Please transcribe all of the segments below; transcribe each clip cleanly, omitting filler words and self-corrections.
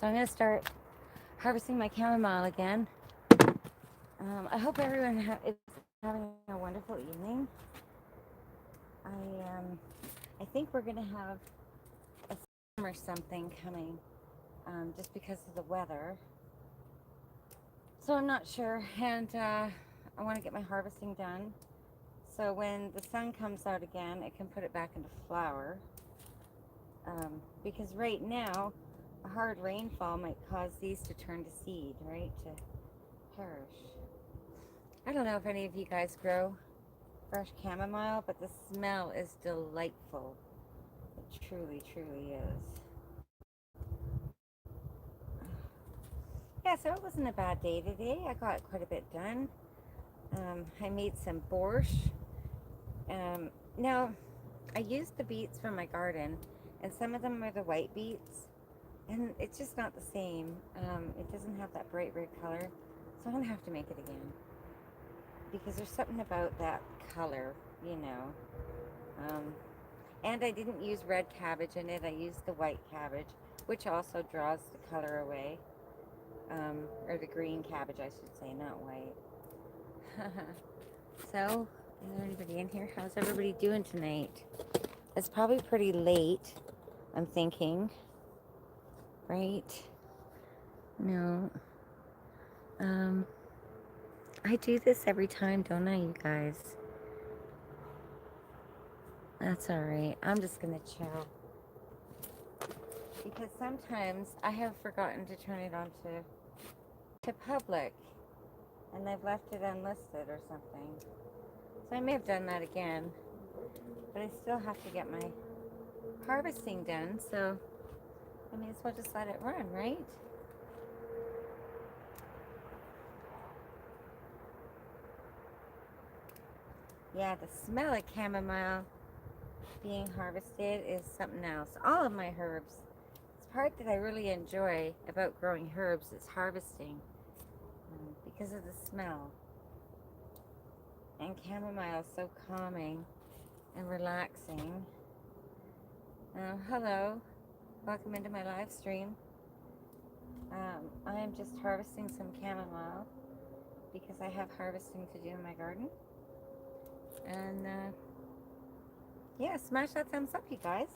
So I'm going to start harvesting my chamomile again. I hope everyone is having a wonderful evening. I um, I think we're going to have a storm or something coming just because of the weather. So I'm not sure, and I want to get my harvesting done. So when the sun comes out again, it can put it back into flower. Because right now, a hard rainfall might cause these to turn to seed, right? To perish. I don't know if any of you guys grow fresh chamomile, but the smell is delightful. It truly, truly is. Yeah, so it wasn't a bad day today. I got quite a bit done. I made some borscht. Now, I used the beets from my garden, and some of them are the white beets, and it's just not the same. It doesn't have that bright red color, so I'm gonna have to make it again because there's something about that color, you know. And I didn't use red cabbage in it. I used the white cabbage, which also draws the color away, or the green cabbage, I should say, not white. So, is there anybody in here? How's everybody doing tonight? It's probably pretty late, I'm thinking, right? No. I do this every time, don't I, you guys? That's alright. I'm just gonna chill. Because sometimes I have forgotten to turn it on to public, and I've left it unlisted or something. So I may have done that again, but I still have to get my harvesting done, so I may as well just let it run, right? Yeah, the smell of chamomile being harvested is something else. All of my herbs. It's part that I really enjoy about growing herbs is harvesting because of the smell. And chamomile is so calming and relaxing. Hello, welcome into my live stream. I am just harvesting some chamomile because I have harvesting to do in my garden. And yeah, smash that thumbs up, you guys.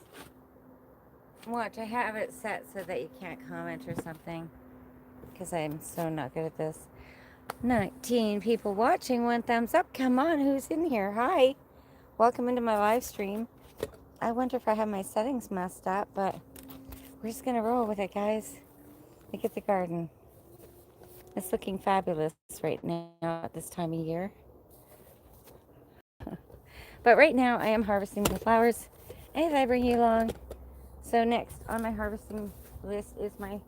Watch, I have it set so that you can't comment or something because I'm so not good at this. 19 people watching, one thumbs up. Come on, who's in here? Hi, welcome into my live stream. I wonder if I have my settings messed up, but we're just gonna roll with it, guys. Look at the garden. It's looking fabulous right now at this time of year. But right now I am harvesting the flowers and I bring you along. So next on my harvesting list is my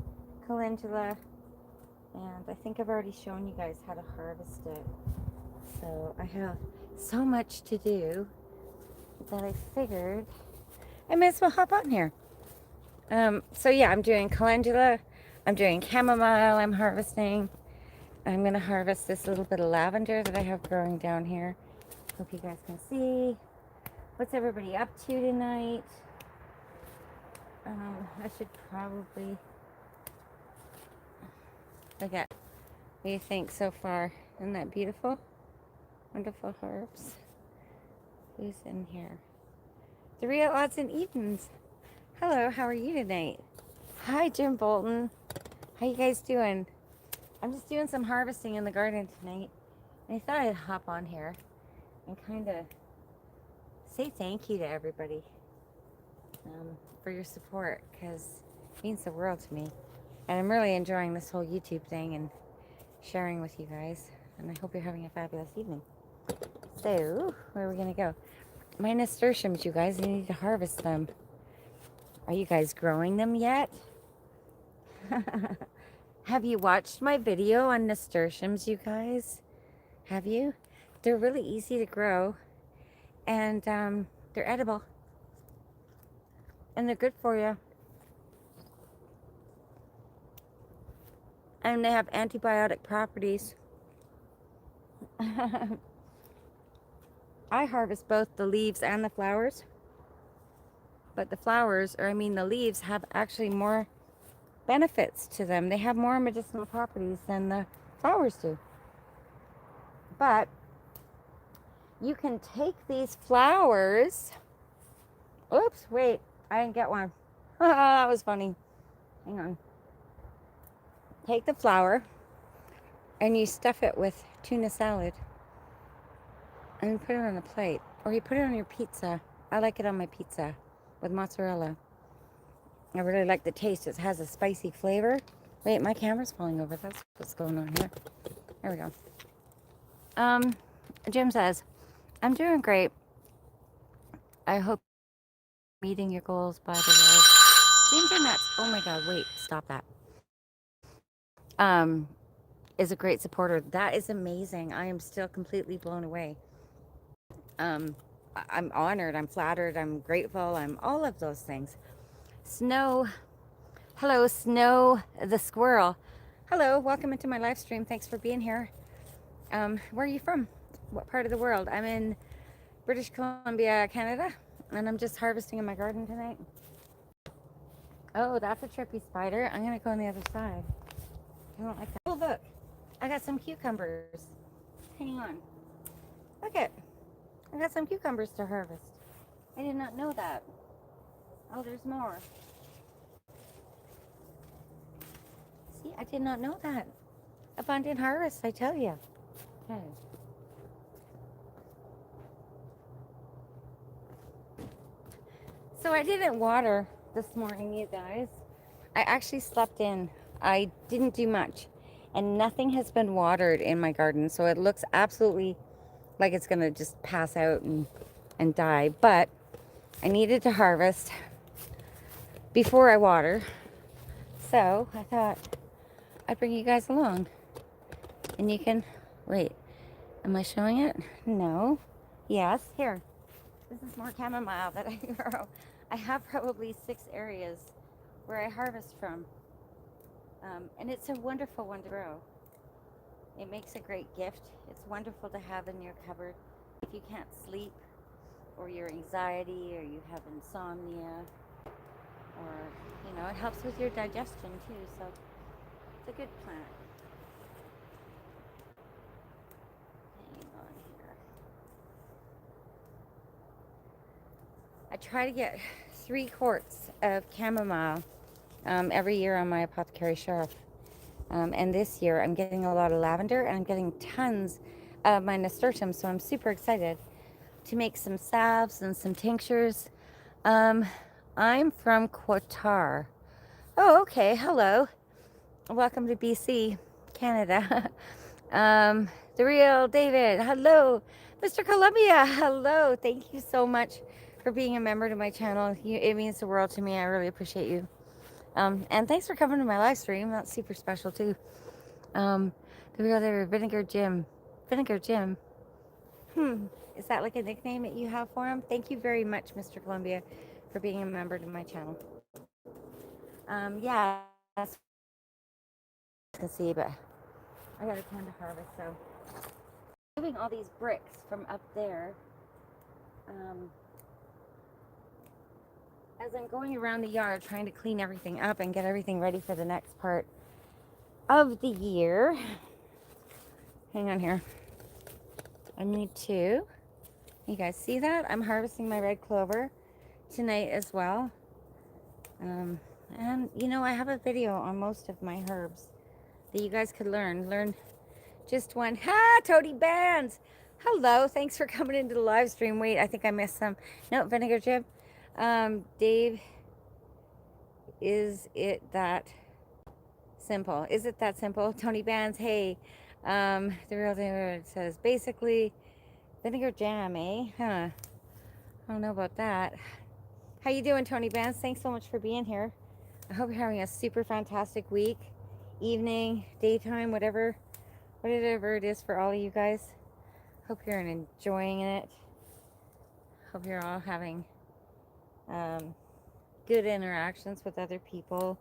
calendula, and I think I've already shown you guys how to harvest it. So I have so much to do that I figured I might as well hop on here. So yeah, I'm doing calendula, I'm doing chamomile, I'm harvesting. I'm gonna harvest this little bit of lavender that I have growing down here. Hope you guys can see. What's everybody up to tonight? I should probably look at what do you think so far? Isn't that beautiful? Wonderful herbs. Who's in here? The real odds and evens. Hello, how are you tonight? Hi, Jim Bolton. How you guys doing? I'm just doing some harvesting in the garden tonight, and I thought I'd hop on here and kind of say thank you to everybody for your support, because it means the world to me. And I'm really enjoying this whole YouTube thing and sharing with you guys, and I hope you're having a fabulous evening. So, where are we going to go? My nasturtiums, you guys, I need to harvest them. Are you guys growing them yet? Have you watched my video on nasturtiums, you guys? Have you? They're really easy to grow, and they're edible, and they're good for you. And they have antibiotic properties. I harvest both the leaves and the flowers, but the flowers, or I mean the leaves, have actually more benefits to them. They have more medicinal properties than the flowers do. But you can take these flowers. Oops, wait, I didn't get one. That was funny. Hang on. Take the flower and you stuff it with tuna salad and put it on a plate. Or you put it on your pizza. I like it on my pizza with mozzarella. I really like the taste. It has a spicy flavor. Wait, my camera's falling over. That's what's going on here. There we go. Jim says, I'm doing great. I hope meeting your goals by the way. Ginger nuts. Oh my God, wait, stop that. Is a great supporter. That is amazing. I am still completely blown away. I'm honored, I'm flattered, I'm grateful, I'm all of those things. Snow, hello, Snow the squirrel. Hello, welcome into my live stream. Thanks for being here. Where are you from? What part of the world? I'm in British Columbia, Canada, and I'm just harvesting in my garden tonight. Oh, that's a trippy spider. I'm gonna go on the other side. I don't like that. Oh, look, I got some cucumbers. Hang on. Look it. I got some cucumbers to harvest. I did not know that. Oh, there's more. See, I did not know that. Abundant harvest, I tell you. Okay. So I didn't water this morning, you guys. I actually slept in. I didn't do much. And nothing has been watered in my garden. So it looks absolutely like it's going to just pass out and die. But I needed to harvest before I water. So I thought I'd bring you guys along. And you can, wait, am I showing it? No. Yes, here. This is more chamomile that I grow. I have probably 6 areas where I harvest from. And it's a wonderful one to grow. It makes a great gift. It's wonderful to have in your cupboard. If you can't sleep, or your anxiety, or you have insomnia, or, you know, it helps with your digestion too. So it's a good plant. Hang on here. I try to get 3 quarts of chamomile every year on my apothecary shelf. And this year I'm getting a lot of lavender and I'm getting tons of my nasturtium. So I'm super excited to make some salves and some tinctures. I'm from Qatar. Oh, okay. Hello. Welcome to BC, Canada. The real David. Hello. Mr. Columbia. Hello. Thank you so much for being a member to my channel. It means the world to me. I really appreciate you. And thanks for coming to my live stream. That's super special too. The real David, Vinegar Jim. Vinegar Jim. Is that like a nickname that you have for him? Thank you very much, Mr. Columbia, for being a member to my channel. Yeah, that's you can see, but I got a ton to harvest, so moving all these bricks from up there. As I'm going around the yard trying to clean everything up and get everything ready for the next part of the year. Hang on here. I need to. You guys see that? I'm harvesting my red clover tonight as well. And you know, I have a video on most of my herbs that you guys could learn just one. Ha, Toady Bands. Hello, thanks for coming into the live stream. Wait, I think I missed some. No, Vinegar Jim. Dave, is it that simple? Is it that simple? Tony Bands, hey. The real thing it says basically vinegar jam, eh? Huh. I don't know about that. How you doing, Tony Bands? Thanks so much for being here. I hope you're having a super fantastic week, evening, daytime, whatever it is for all of you guys. Hope you're enjoying it. Hope you're all having good interactions with other people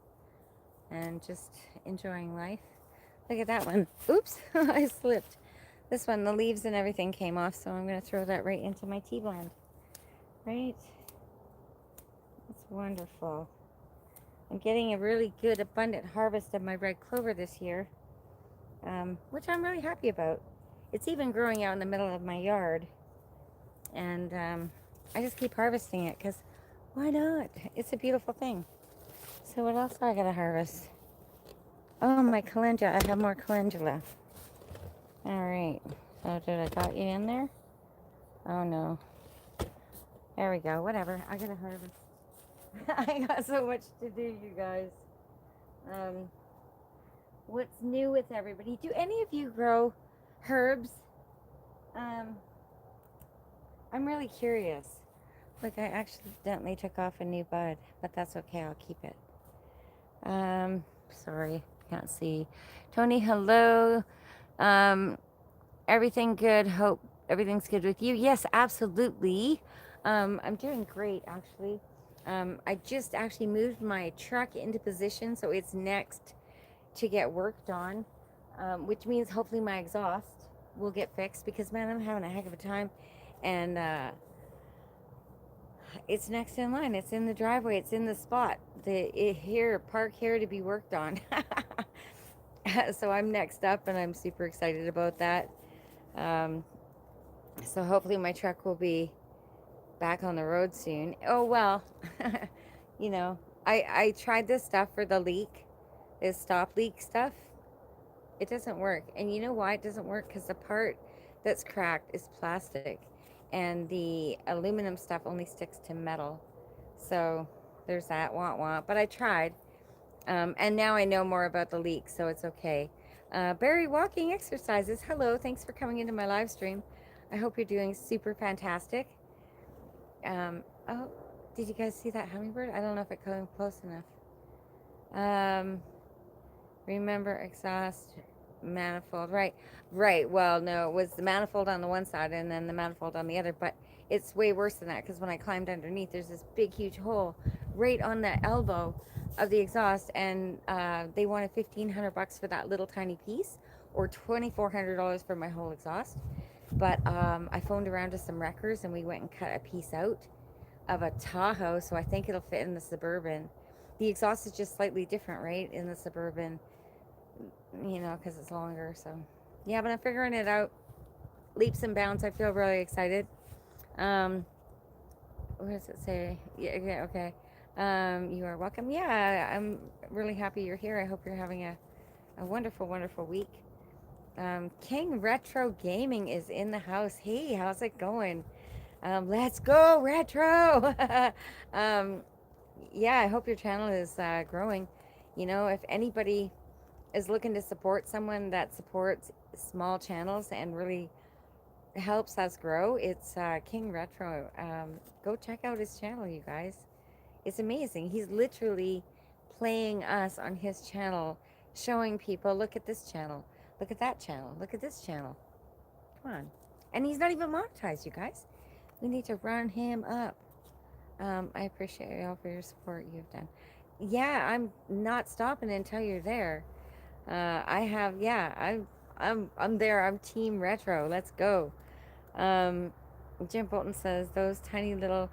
and just enjoying life. Look at that one. Oops, I slipped. This one, the leaves and everything came off, so I'm going to throw that right into my tea blend. Right? It's wonderful. I'm getting a really good abundant harvest of my red clover this year, which I'm really happy about. It's even growing out in the middle of my yard, and I just keep harvesting it because why not? It's a beautiful thing. So what else do I gotta harvest? Oh, my calendula. I have more calendula. All right. So did I got you in there? Oh no. There we go. Whatever. I gotta harvest. I got so much to do, you guys. Um, what's new with everybody? Do any of you grow herbs? Um, I'm really curious. Like I accidentally took off a new bud, but that's okay. I'll keep it. Sorry, can't see. Tony, hello. Um, everything good. Hope everything's good with you. Yes, absolutely. I'm doing great actually. I just actually moved my truck into position, so it's next to get worked on, which means hopefully my exhaust will get fixed because man, I'm having a heck of a time, and it's next in line. It's in the driveway. It's in the spot. Park here to be worked on. So I'm next up, and I'm super excited about that. Um, so hopefully my truck will be back on the road soon. Oh well, you know, I tried this stuff for the leak, this stop leak stuff. It doesn't work, and you know why it doesn't work? Because the part that's cracked is plastic, and the aluminum stuff only sticks to metal. So there's that, want want. But I tried, and now I know more about the leak, so it's okay. Barry Walking Exercises, hello, thanks for coming into my live stream. I hope you're doing super fantastic. Oh, did you guys see that hummingbird? I don't know if it came close enough. Remember exhaust manifold, right. Well, no, it was the manifold on the one side and then the manifold on the other, but it's way worse than that because when I climbed underneath, there's this big, huge hole right on the elbow of the exhaust, and they wanted $1,500 for that little tiny piece, or $2,400 for my whole exhaust. But I phoned around to some wreckers, and we went and cut a piece out of a Tahoe, so I think it'll fit in the Suburban. The exhaust is just slightly different, right, in the Suburban, you know, because it's longer. So yeah, but I'm figuring it out leaps and bounds. I feel really excited. What does it say? Yeah, okay. You are welcome. Yeah, I'm really happy you're here. I hope you're having a wonderful, wonderful week. King Retro Gaming is in the house. Hey, how's it going? Let's go retro. Yeah, I hope your channel is growing. You know, if anybody is looking to support someone that supports small channels and really helps us grow, it's King Retro. Go check out his channel, you guys. It's amazing. He's literally playing us on his channel, showing people, look at this channel, look at that channel, look at this channel. Come on. And he's not even monetized, you guys. We need to run him up. I appreciate you all for your support you've done. Yeah, I'm not stopping until you're there. I'm there. I'm Team Retro. Let's go. Jim Bolton says those tiny little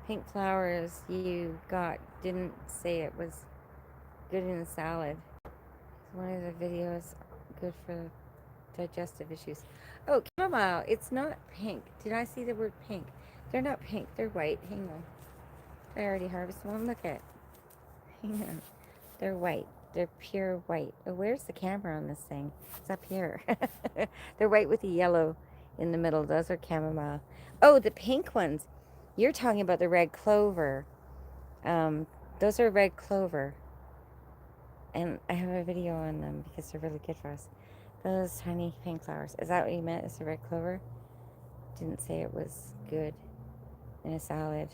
pink flowers you got didn't say it was good in a salad. One of the videos good for digestive issues. Oh, chamomile. It's not pink. Did I see the word pink? They're not pink. They're white. Hang on. I already harvested one. Look at. Hang on. They're white. They're pure white. Oh, where's the camera on this thing? It's up here. They're white with a yellow in the middle. Those are chamomile. Oh, the pink ones. You're talking about the red clover. Those are red clover. And I have a video on them because they're really good for us. Those tiny pink flowers. Is that what you meant? Is the red clover? Didn't say it was good in a salad.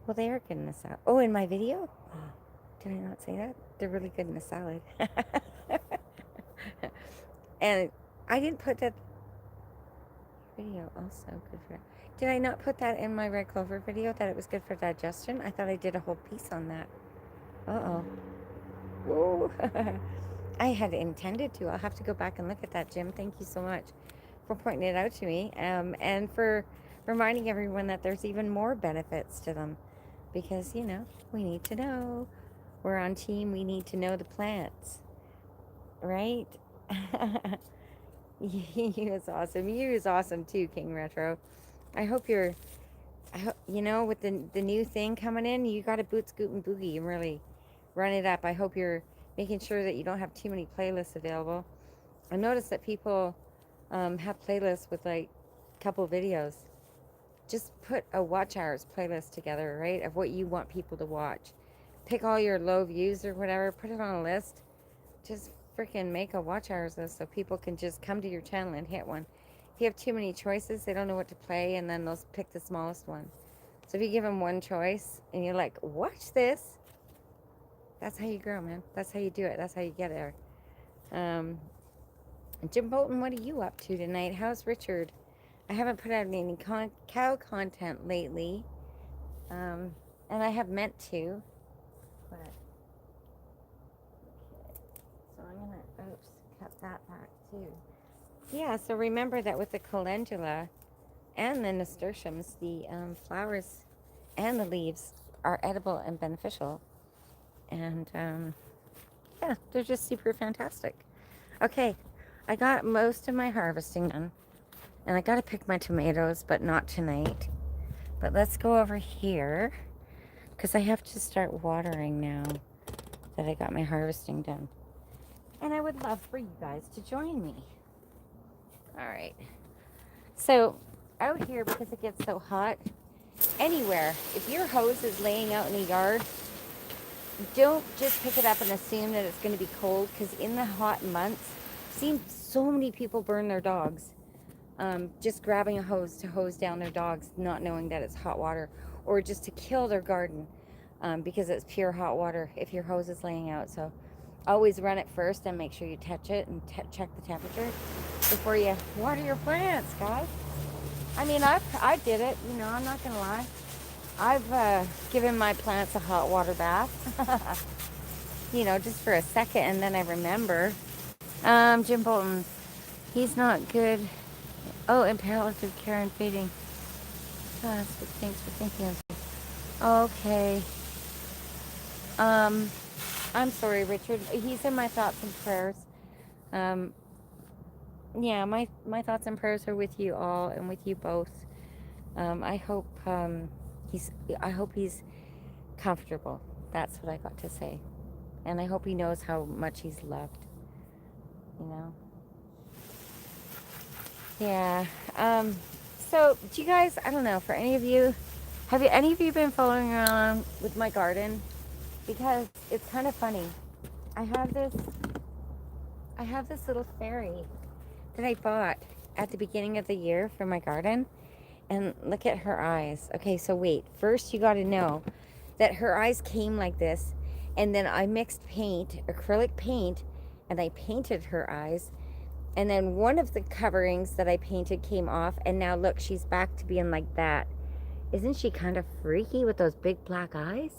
Well, they are good in a salad. Oh, in my video? Oh, did I not say that? They're really good in a salad. And I didn't put that video also good for. Did I not put that in my red clover video that it was good for digestion? I thought I did a whole piece on that. Uh-oh. Whoa. I had intended to. I'll have to go back and look at that, Jim. Thank you so much for pointing it out to me, and for reminding everyone that there's even more benefits to them, because, you know, we need to know. We're on team. We need to know the plants, right? You is awesome. You is awesome too, King Retro. I hope you're. I hope you know with the new thing coming in. You got to boot, scoot, and boogie and really run it up. I hope you're making sure that you don't have too many playlists available. I noticed that people have playlists with like a couple videos. Just put a watch hours playlist together, right, of what you want people to watch. Pick all your low views or whatever, put it on a list. Just freaking make a watch hours list so people can just come to your channel and hit one. If you have too many choices, they don't know what to play, and then they'll pick the smallest one. So if you give them one choice and you're like, watch this, that's how you grow, man. That's how you do it. That's how you get there. Jim Bolton, what are you up to tonight? How's Richard? I haven't put out any cow content lately, and I have meant to, but okay. So I'm gonna, oops, cut that back too. Yeah, so remember that with the calendula and the nasturtiums, the flowers and the leaves are edible and beneficial, and yeah, they're just super fantastic. Okay, I got most of my harvesting done. And I gotta pick my tomatoes, but not tonight. But let's go over here, because I have to start watering now that I got my harvesting done. And I would love for you guys to join me. All right. So out here, because it gets so hot, anywhere, if your hose is laying out in the yard, don't just pick it up and assume that it's going to be cold, because in the hot months, I've seen so many people burn their dogs. Just grabbing a hose to hose down their dogs, not knowing that it's hot water, or just to kill their garden because it's pure hot water if your hose is laying out. So always run it first and make sure you touch it and check the temperature before you water your plants, guys. I mean, I did it, you know, I'm not gonna lie. I've given my plants a hot water bath, you know, just for a second, and then I remember. Jim Bolton, he's not good. Oh, and palliative care and feeding. Thanks for thinking of me. Okay. I'm sorry, Richard. He's in my thoughts and prayers. Yeah, my thoughts and prayers are with you all and with you both. I hope he's comfortable. That's what I got to say. And I hope he knows how much he's loved. You know? Yeah. So, do you guys, I don't know, for any of you, have any of you been following around with my garden? Because it's kind of funny. I have this little fairy that I bought at the beginning of the year for my garden. And look at her eyes. Okay, so wait. First, you got to know that her eyes came like this. And then I mixed paint, acrylic paint, and I painted her eyes. And then one of the coverings that I painted came off, and now look, she's back to being like that. Isn't she kind of freaky with those big black eyes?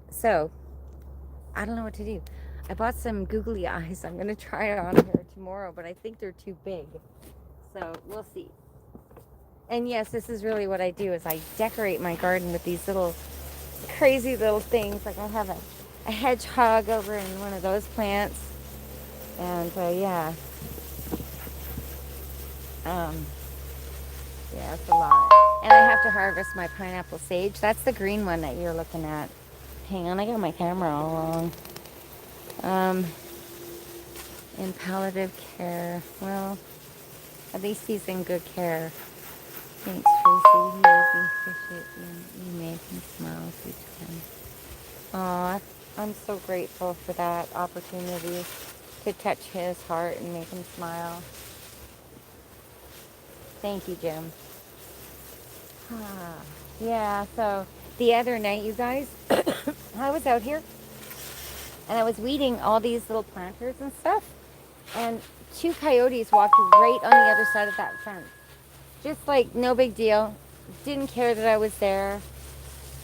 So, I don't know what to do. I bought some googly eyes. I'm going to try it on her tomorrow, but I think they're too big. So, we'll see. And yes, this is really what I do, is I decorate my garden with these little crazy little things. Like I have a hedgehog over in one of those plants. And yeah. Yeah, it's a lot. And I have to harvest my pineapple sage. That's the green one that you're looking at. Hang on, I got my camera all wrong. In palliative care. Well, at least he's in good care. Thanks, Tracy. He always appreciates you. You make him smile each time. Aw, I'm so grateful for that opportunity to touch his heart and make him smile. Thank you, Jim. Yeah, so the other night, you guys, I was out here and I was weeding all these little planters and stuff, and 2 coyotes walked right on the other side of that fence. Just like no big deal. Didn't care that I was there.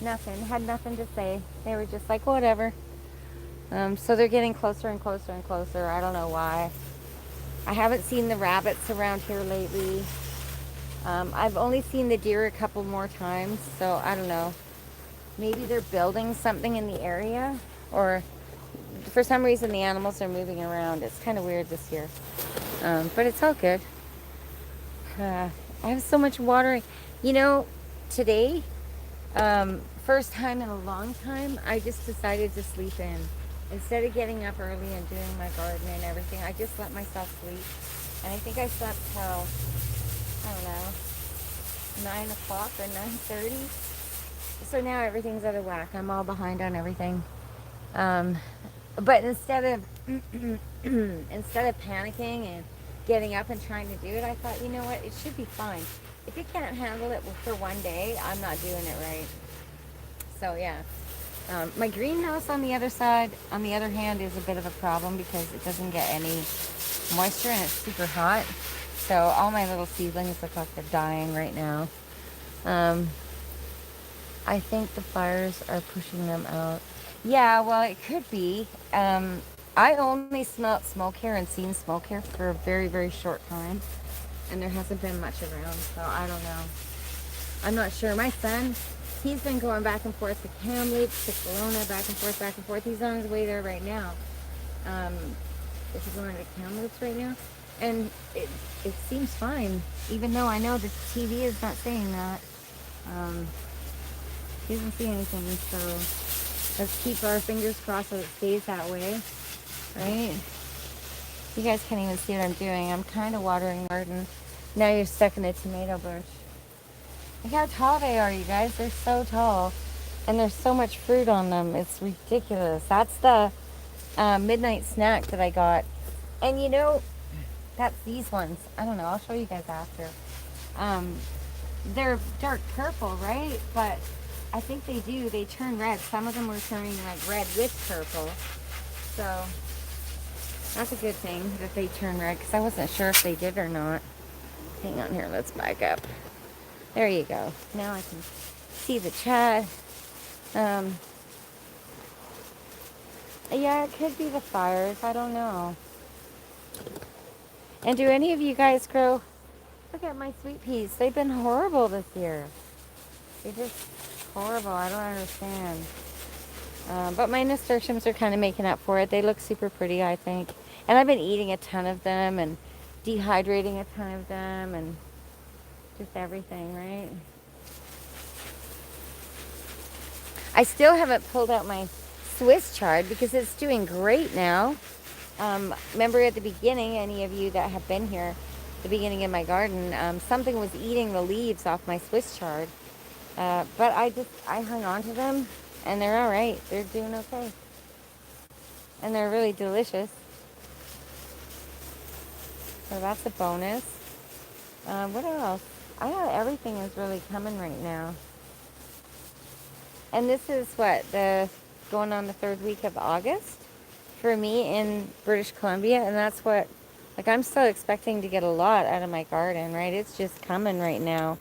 Nothing. Had nothing to say. They were just like, whatever. So they're getting closer and closer and closer. I don't know why. I haven't seen the rabbits around here lately. I've only seen the deer a couple more times, so I don't know. Maybe they're building something in the area. Or for some reason the animals are moving around. It's kind of weird this year. But it's all good. I have so much watering. You know, today, first time in a long time, I just decided to sleep in. Instead of getting up early and doing my garden and everything, I just let myself sleep. And I think I slept till, I don't know, 9 o'clock or 9:30. So now everything's out of whack. I'm all behind on everything. Um, but instead of instead of panicking and getting up and trying to do it, I thought, you know what, it should be fine. If you can't handle it for one day, I'm not doing it right. So yeah, my greenhouse on the other side, on the other hand, is a bit of a problem because it doesn't get any moisture and it's super hot. So all my little seedlings look like they're dying right now. Um, I think the fires are pushing them out. Yeah, well, it could be. I only smelt smoke here and seen smoke here for a very, very short time. And there hasn't been much around, so I don't know. I'm not sure. My son, he's been going back and forth to Kamloops, to Kelowna, back and forth, back and forth. He's on his way there right now. Um, is he going to Kamloops right now? And it seems fine, even though I know the TV is not saying that. He doesn't see anything, so let's keep our fingers crossed that it stays that way, right? You guys can't even see what I'm doing. I'm kind of watering the garden. Now you're stuck in a tomato bush. Look how tall they are, you guys. They're so tall. And there's so much fruit on them. It's ridiculous. That's the midnight snack that I got. And you know, that's these ones. I don't know. I'll show you guys after. Um, they're dark purple, right? But I think they do. They turn red. Some of them were turning like red with purple. So that's a good thing that they turn red because I wasn't sure if they did or not. Hang on here. Let's back up. There you go. Now I can see the chat. Yeah, it could be the fires. I don't know. And do any of you guys grow? Look at my sweet peas. They've been horrible this year. They're just horrible. I don't understand. But my nasturtiums are kind of making up for it. They look super pretty, I think. And I've been eating a ton of them and dehydrating a ton of them and just everything, right? I still haven't pulled out my Swiss chard because it's doing great now. Remember at the beginning, any of you that have been here, the beginning of my garden, something was eating the leaves off my Swiss chard. But I hung on to them and they're all right. They're doing okay. And they're really delicious. So that's a bonus. What else? I know everything is really coming right now. And this is going on the 3rd week of August for me in British Columbia. And that's what, like, I'm still expecting to get a lot out of my garden, right? It's just coming right now.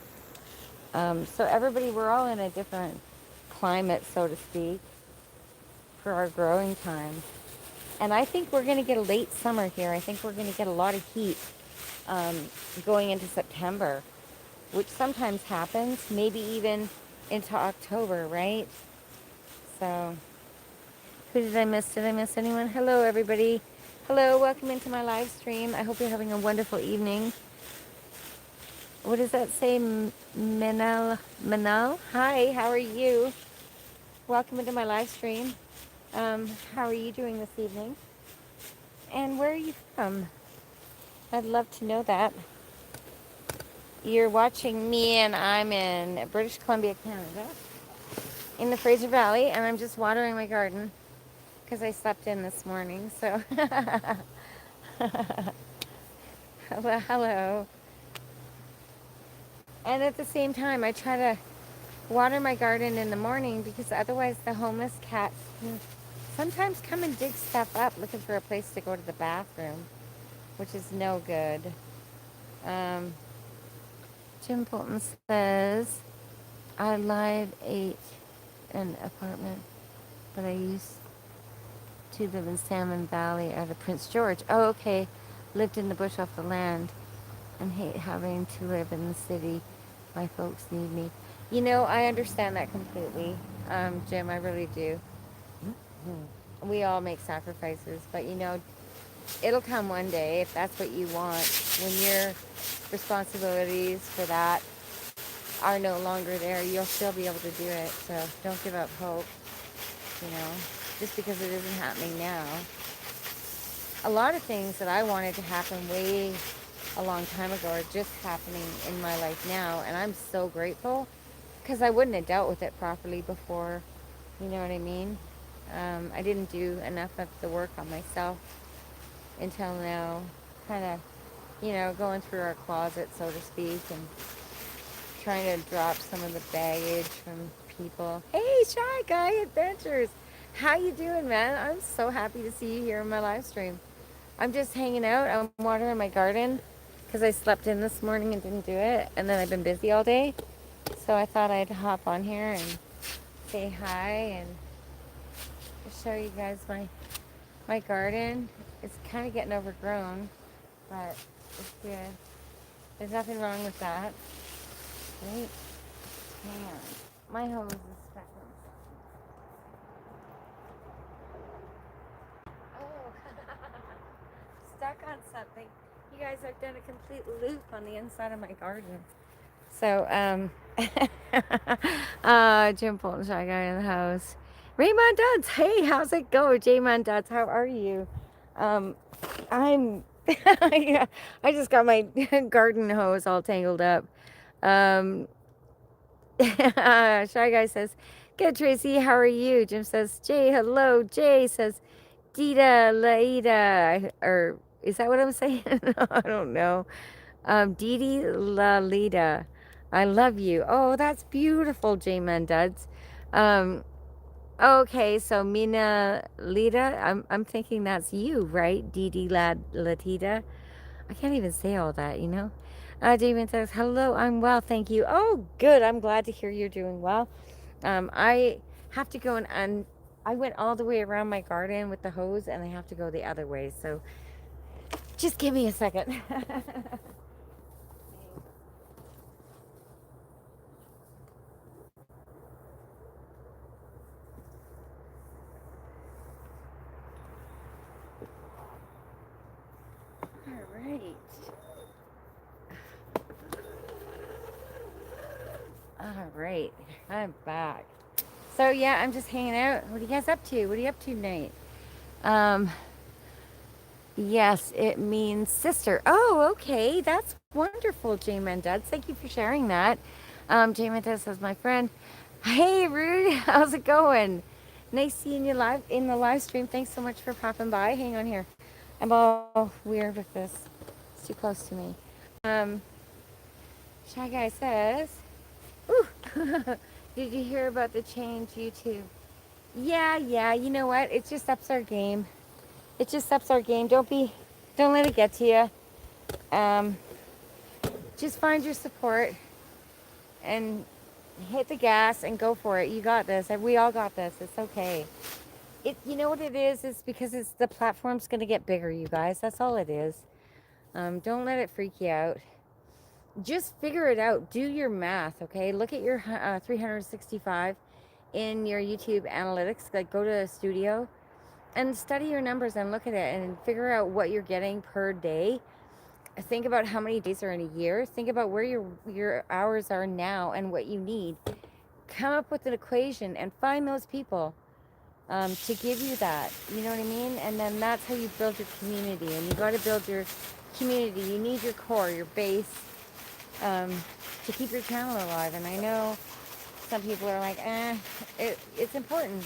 So everybody, we're all in a different climate, so to speak, for our growing time. And I think we're going to get a late summer here. I think we're going to get a lot of heat going into September, which sometimes happens, maybe even into October, right? So, who did I miss? Did I miss anyone? Hello, everybody. Hello, welcome into my live stream. I hope you're having a wonderful evening. What does that say? Manal? Hi, how are you? Welcome into my live stream. How are you doing this evening? And where are you from? I'd love to know that. You're watching me and I'm in British Columbia, Canada, in the Fraser Valley, and I'm just watering my garden because I slept in this morning, so. Hello. And at the same time, I try to water my garden in the morning because otherwise the homeless cats can sometimes come and dig stuff up looking for a place to go to the bathroom, which is no good. Jim Bolton says, I live in an apartment, but I used to live in Salmon Valley out of Prince George. Oh, okay. Lived in the bush off the land and hate having to live in the city. My folks need me. You know, I understand that completely, Jim. I really do. We all make sacrifices, but you know, it'll come one day if that's what you want. When your responsibilities for that are no longer there, you'll still be able to do it. So don't give up hope, you know, just because it isn't happening now. A lot of things that I wanted to happen way a long time ago are just happening in my life now, and I'm so grateful because I wouldn't have dealt with it properly before. You know what I mean? I didn't do enough of the work on myself until now. Kind of, you know, going through our closet, so to speak, and trying to drop some of the baggage from people. Hey, Shy Guy Adventures! How you doing, man? I'm so happy to see you here in my live stream. I'm just hanging out. I'm watering my garden because I slept in this morning and didn't do it, and then I've been busy all day. So I thought I'd hop on here and say hi and show you guys my garden. It's kind of getting overgrown, but it's good. There's nothing wrong with that. Right? Hang on. My hose is stuck on something. Oh, stuck on something. You guys, I've done a complete loop on the inside of my garden. So, Jim Fulton, Shy Guy in the house. Raymond Duds, hey, how's it go? J-Man Duds, how are you? Um, I'm, yeah, I just got my garden hose all tangled up. Um, Shy Guy says, good, Tracy, how are you? Jim says, Jay, hello. Jay says, Dita, Laida, or is that what I'm saying? I don't know. Didi Lalita, I love you. Oh, that's beautiful, J-Man Duds. Um, okay, so Mina Lita, I'm thinking that's you, right? Didi Latita. I can't even say all that, you know. J-Man says, hello, I'm well, thank you. Oh, good. I'm glad to hear you're doing well. I have to go and I went all the way around my garden with the hose, and I have to go the other way. So just give me a second. All right. All right. I'm back. So yeah, I'm just hanging out. What are you guys up to? What are you up to tonight? Um, yes, it means sister. Oh, okay. That's wonderful, J Mendez. Thank you for sharing that. J Mendez says, my friend. Hey, Rude. How's it going? Nice seeing you live in the live stream. Thanks so much for popping by. Hang on here. I'm all weird with this. It's too close to me. Um, Shy Guy says, ooh, did you hear about the change YouTube? Yeah, you know what? It just ups our game. It just ups our game. Don't let it get to you. Um, just find your support and hit the gas and go for it. You got this. We all got this. It's okay. You know what it is? It's because the platform's going to get bigger, you guys. That's all it is. Don't let it freak you out. Just figure it out. Do your math, okay? Look at your 365 in your YouTube analytics. Like, go to a studio and study your numbers and look at it and figure out what you're getting per day. Think about how many days are in a year. Think about where your hours are now and what you need. Come up with an equation and find those people to give you that. You know what I mean? And then that's how you build your community. And you got to build your community. You need your core, your base, to keep your channel alive. And I know some people are like, it's important.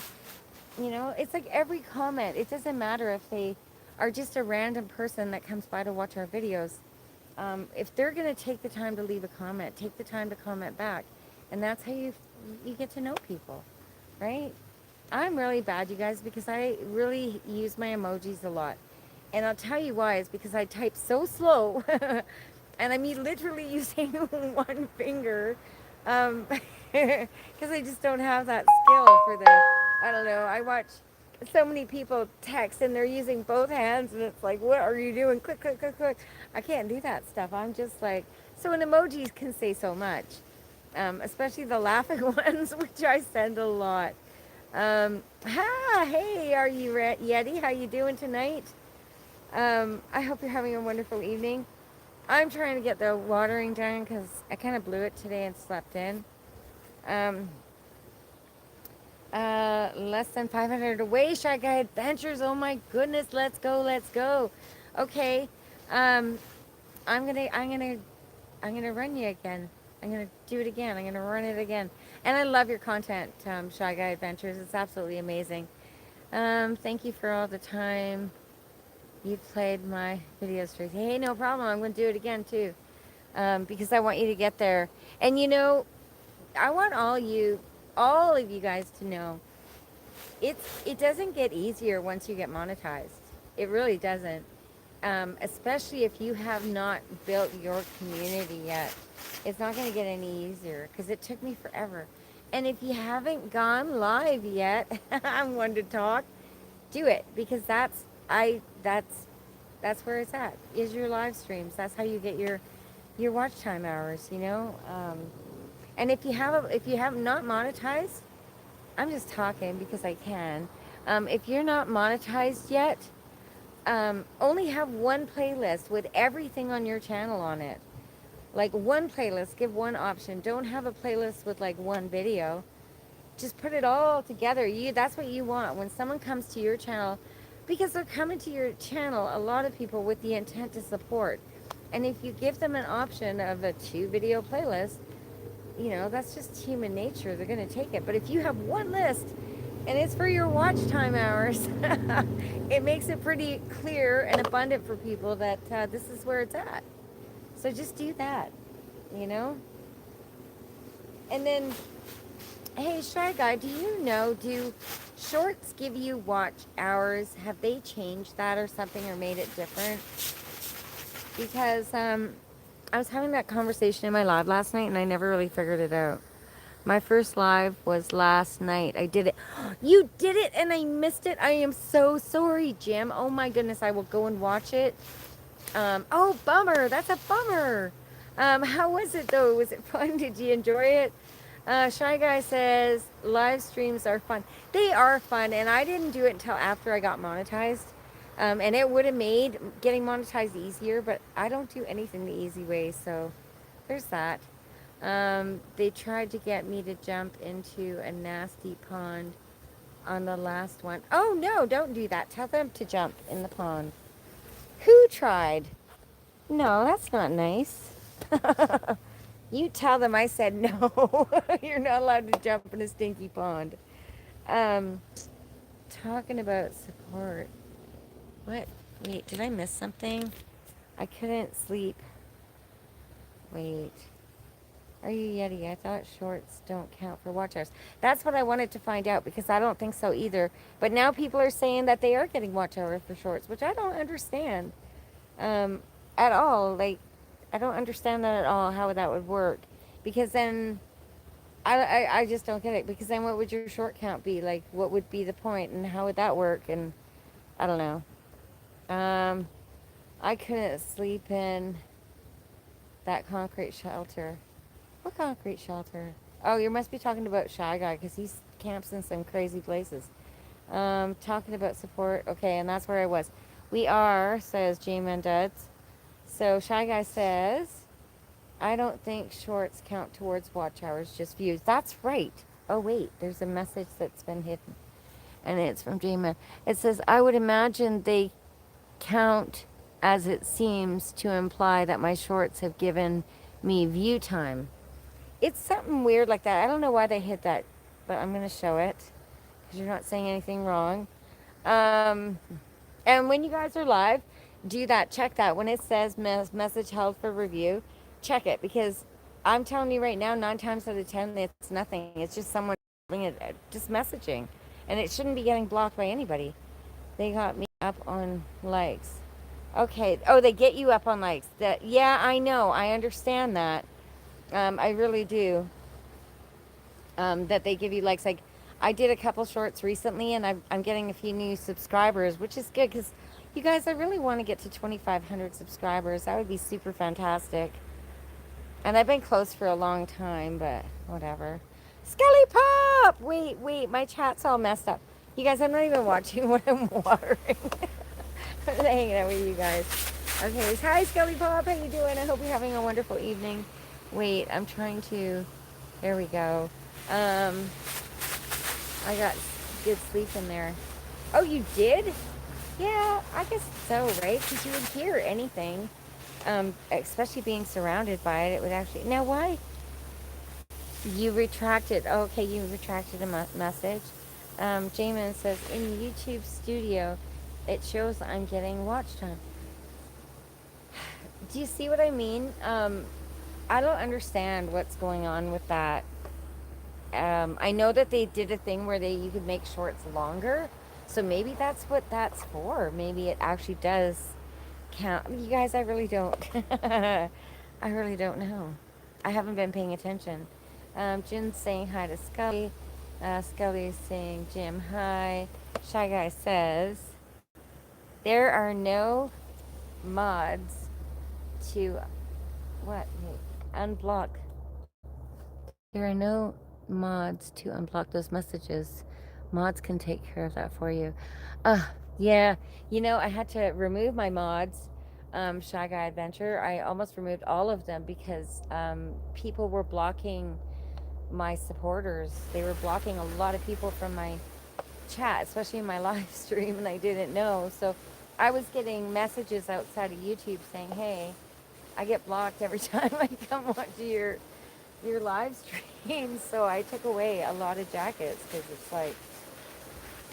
You know, it's like every comment. It doesn't matter if they are just a random person that comes by to watch our videos. If they're going to take the time to leave a comment, take the time to comment back. And that's how you get to know people, right? I'm really bad, you guys, because I really use my emojis a lot. And I'll tell you why. It's because I type so slow. And I mean literally using one finger. Because I just don't have that skill for the, I don't know. I watch so many people text and they're using both hands. And it's like, what are you doing? Click, click, click, click. I can't do that stuff. I'm just like, so an emojis can say so much. Especially the laughing ones, which I send a lot. Hey, are you Yeti? How you doing tonight? I hope you're having a wonderful evening. I'm trying to get the watering done because I kind of blew it today and slept in. Um, less than 500 away, Shy Guy Adventures. Oh my goodness, let's go, let's go. Okay, um, I'm gonna run you again. I'm gonna do it again. I'm gonna run it again. And I love your content, Shy Guy Adventures. It's absolutely amazing. Thank you for all the time you played my videos, Tracy. Hey, no problem. I'm gonna do it again too, because I want you to get there. And you know, I want all of you guys to know it doesn't get easier once you get monetized. It really doesn't. Especially if you have not built your community yet. It's not going to get any easier because it took me forever. And if you haven't gone live yet, I'm one to talk. Do it because that's where it's at. Is your live streams. That's how you get your watch time hours. You know. And if you have not monetized, I'm just talking because I can. If you're not monetized yet, only have one playlist with everything on your channel on it. Like one playlist, give one option. Don't have a playlist with like one video. Just put it all together. That's what you want. When someone comes to your channel, because they're coming to your channel, a lot of people with the intent to support. And if you give them an option of a 2 video playlist, you know, that's just human nature. They're going to take it. But if you have one list and it's for your watch time hours, it makes it pretty clear and abundant for people that this is where it's at. So just do that, you know? And then, hey, Shy Guy, do you know, do shorts give you watch hours? Have they changed that or something or made it different? Because I was having that conversation in my live last night and I never really figured it out. My first live was last night. I did it. You did it and I missed it. I am so sorry, Jim. Oh my goodness, I will go and watch it. Oh, bummer. That's a bummer. How was it though? Was it fun? Did you enjoy it? Shy Guy says live streams are fun. They are fun, and I didn't do it until after I got monetized. And it would have made getting monetized easier, but I don't do anything the easy way, so there's that. They tried to get me to jump into a nasty pond on the last one. Oh no, don't do that. Tell them to jump in the pond. Who tried? No, that's not nice. You tell them I said no. You're not allowed to jump in a stinky pond. Um, talking about support. What? Wait, did I miss something? I couldn't sleep. Wait. Are you Yeti? I thought shorts don't count for watch hours. That's what I wanted to find out because I don't think so either. But now people are saying that they are getting watch hours for shorts, which I don't understand at all. Like, I don't understand that at all, how that would work. Because then, I just don't get it. Because then what would your short count be? Like, what would be the point and how would that work? And I don't know. I couldn't sleep in that concrete shelter. What concrete shelter? Oh, you must be talking about Shy Guy because he camps in some crazy places. Talking about support. Okay, and that's where I was. We are, says J-Man Duds. So Shy Guy says, I don't think shorts count towards watch hours, just views. That's right. Oh, wait, there's a message that's been hidden. And it's from J-Man. It says, I would imagine they count as it seems to imply that my shorts have given me view time. It's something weird like that. I don't know why they hid that, but I'm going to show it because you're not saying anything wrong. And when you guys are live, do that. Check that. When it says message held for review, check it because I'm telling you right now, 9 times out of 10, it's nothing. It's just someone just messaging. And it shouldn't be getting blocked by anybody. They got me up on likes. Okay. Oh, they get you up on likes. Yeah, I know. I understand that. I really do. That they give you likes. Like, I did a couple shorts recently, and I'm getting a few new subscribers, which is good because you guys, I really want to get to 2,500 subscribers. That would be super fantastic. And I've been close for a long time, but whatever. Skelly Pop! Wait, my chat's all messed up. You guys, I'm not even watching what I'm watering. I'm hanging out with you guys. Okay, hi Skelly Pop, how you doing? I hope you're having a wonderful evening. Wait, I'm trying to, there we go. Um, I got good sleep in there. Oh, you did? Yeah, I guess so, right? Because you would hear anything, especially being surrounded by it. It would actually. Now, why you retracted? Oh, okay, you retracted a message. Jamin says in YouTube Studio, it shows I'm getting watch time. Do you see what I mean? I don't understand what's going on with that. I know that they did a thing where you could make shorts longer, so maybe that's what that's for. Maybe it actually does count. You guys, I really don't. I really don't know. I haven't been paying attention. Jin's saying hi to Scully. Scully's saying Jim hi. Shy Guy says there are no mods to what? Wait, unblock. There are no mods to unblock those messages. Mods can take care of that for you. Yeah. I had to remove my mods. Shy Guy Adventure. I almost removed all of them because people were blocking my supporters. They were blocking a lot of people from my chat, especially in my live stream, and I didn't know. So I was getting messages outside of YouTube saying, "Hey, I get blocked every time I come watch your live stream." So I took away a lot of jackets because it's like,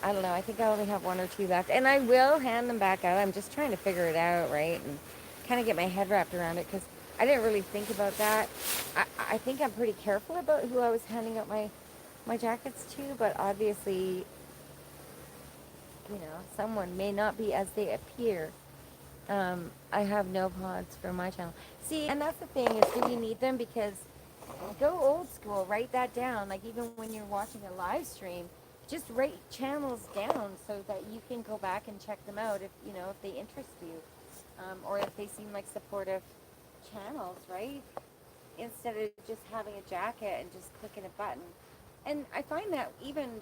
I don't know, I think I only have one or two left, and I will hand them back out. I'm just trying to figure it out, right, and kind of get my head wrapped around it because I didn't really think about that. I think I'm pretty careful about who I was handing out my jackets to, but obviously, someone may not be as they appear. I have no pods for my channel. See, and that's the thing is, do we need them? Because go old school, write that down. Like even when you're watching a live stream, just write channels down so that you can go back and check them out if they interest you, or if they seem like supportive channels, right? Instead of just having a jacket and just clicking a button. And I find that even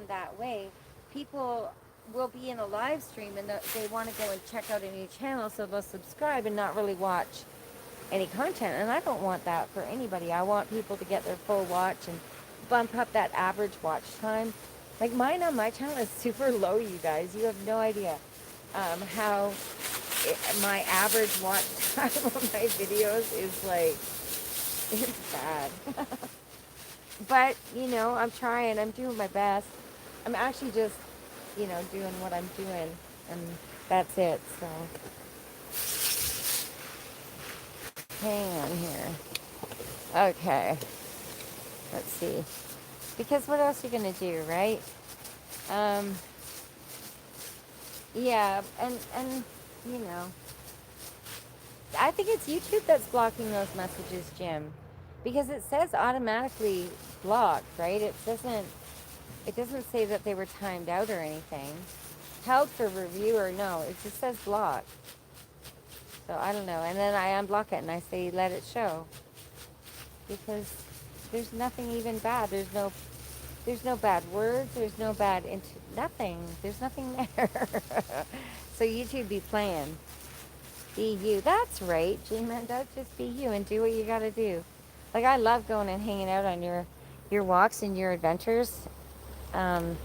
that way, people will be in a live stream and they want to go and check out a new channel, so they'll subscribe and not really watch any content, and I don't want that for anybody. I want people to get their full watch and bump up that average watch time. Like mine on my channel is super low, you guys. You have no idea how my average watch time on my videos is like, it's bad. But, I'm trying. I'm doing my best. I'm actually just, doing what I'm doing, and that's it. So, hang on here. Okay. Let's see. Because what else are you going to do, right? Um, yeah, and, you know, I think it's YouTube that's blocking those messages, Jim. Because it says automatically blocked, right? It doesn't say that they were timed out or anything. Held for review or no, it just says blocked. So I don't know. And then I unblock it and I say let it show. Because there's nothing even bad. There's no bad words. There's no bad nothing. There's nothing there. So YouTube be playing. Be you. That's right, G-Man. Does just be you and do what you gotta do. Like I love going and hanging out on your walks and your adventures. Um,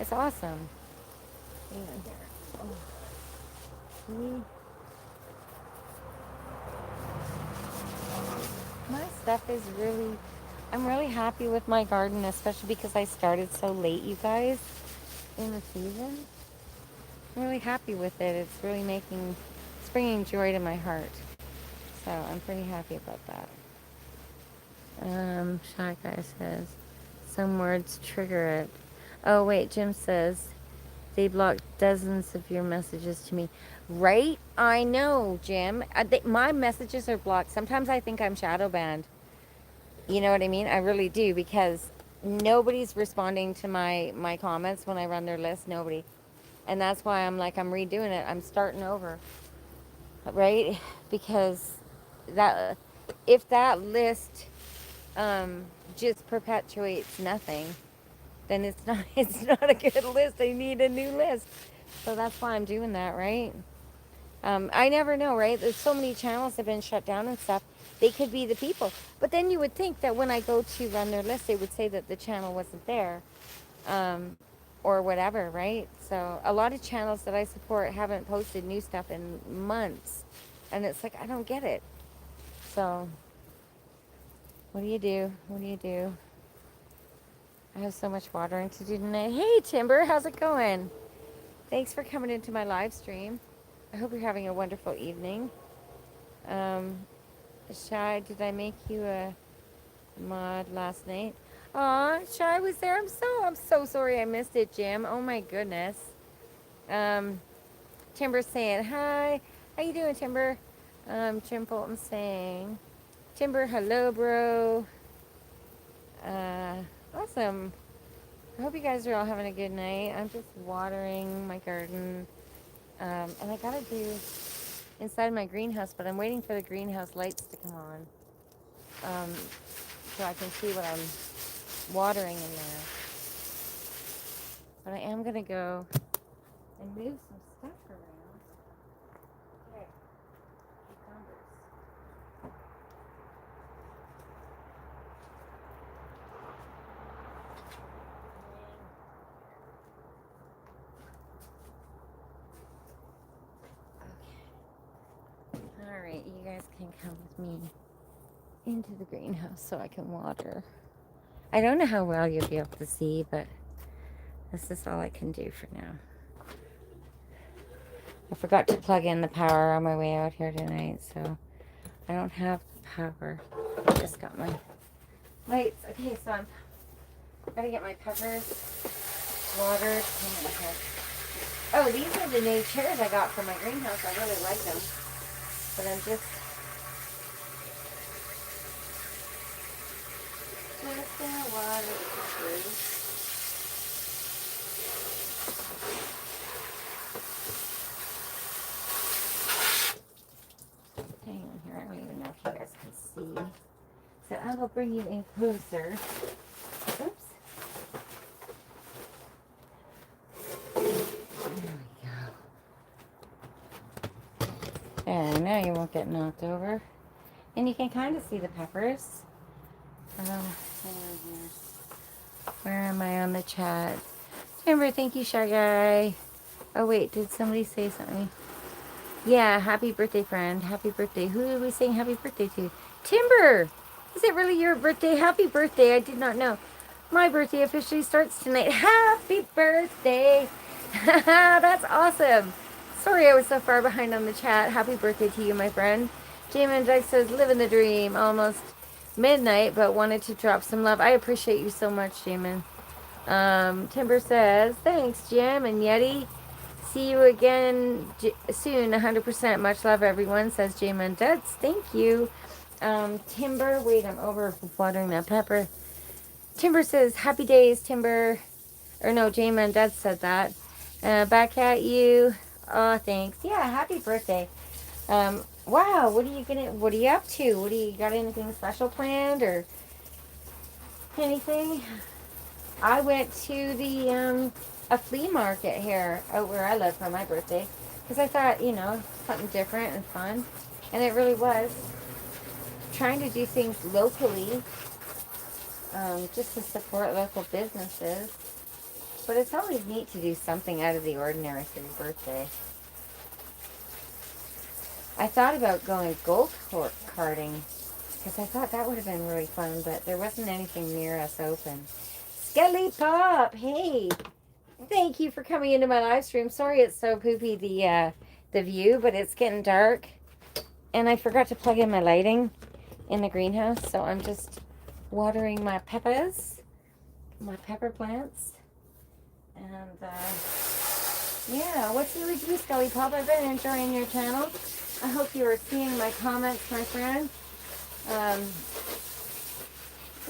it's awesome. Hang on here. Oh. My stuff is really, I'm really happy with my garden, especially because I started so late, you guys, in the season. I'm really happy with it. It's bringing joy to my heart. So I'm pretty happy about that. Shy Guy says, some words trigger it. Oh, wait, Jim says, they blocked dozens of your messages to me. Right? I know, Jim. My messages are blocked. Sometimes I think I'm shadow banned. You know what I mean? I really do, because nobody's responding to my comments when I run their list. Nobody. And that's why I'm redoing it. I'm starting over. Right? Because that if that list just perpetuates nothing, then it's not it's not a good list. I need a new list. So that's why I'm doing that, right? I never know, right? There's so many channels have been shut down and stuff. They could be the people. But then you would think that when I go to run their list, they would say that the channel wasn't there. Um, or whatever, right? So a lot of channels that I support haven't posted new stuff in months. And it's like, I don't get it. So what do you do? What do you do? I have so much watering to do tonight. Hey, Timber, how's it going? Thanks for coming into my live stream. I hope you're having a wonderful evening. Um, Shy, did I make you a mod last night? Aw, Shy was there. I'm so sorry I missed it, Jim. Oh my goodness. Timber's saying hi. How you doing, Timber? Jim Bolton saying, Timber, hello, bro. Awesome. I hope you guys are all having a good night. I'm just watering my garden. And I gotta do inside my greenhouse, but I'm waiting for the greenhouse lights to come on. So I can see what I'm watering in there. But I am gonna go and move some stuff around. Okay, cucumbers. Okay. Alright, you guys can come with me into the greenhouse so I can water. I don't know how well you'll be able to see, but this is all I can do for now. I forgot to plug in the power on my way out here tonight, so I don't have the power. I just got my lights. Okay, so I'm gotta get my peppers watered. Oh, these are the new chairs I got from my greenhouse. I really like them. But I'm just gonna water the peppers. Hang on here, I don't even know if you guys can see. So I will bring you in closer. Oops. There we go. There, now you won't get knocked over. And you can kind of see the peppers. Hang on here. Where am I on the chat? Timber, thank you, Shy Guy. Oh wait, did somebody say something? Yeah, happy birthday, friend. Happy birthday. Who are we saying happy birthday to? Timber! Is it really your birthday? Happy birthday. I did not know. My birthday officially starts tonight. Happy birthday! That's awesome. Sorry I was so far behind on the chat. Happy birthday to you, my friend. Jamin Dyke says, living the dream. Almost midnight, but wanted to drop some love. I appreciate you so much, Jamin. Timber says, thanks, Jim and Yeti. See you again soon, 100%. Much love, everyone, says Jamin Duds. Thank you. Timber, wait, I'm over watering that pepper. Timber says, happy days, Timber. Or no, Jamin Duds said that. Back at you. Oh, thanks. Yeah, happy birthday. Wow, what are you up to? What do you got anything special planned or anything? I went to the a flea market here out where I live for my birthday because I thought, something different and fun, and it really was. Trying to do things locally, just to support local businesses. But it's always neat to do something out of the ordinary for your birthday. I thought about going go-karting because I thought that would have been really fun, but there wasn't anything near us open. Skelly Pop, hey, thank you for coming into my live stream. Sorry it's so poopy the view, but it's getting dark, and I forgot to plug in my lighting in the greenhouse, so I'm just watering my peppers, my pepper plants, and yeah, what's new with you, Skelly Pop? I've been enjoying your channel. I hope you are seeing my comments, my friend.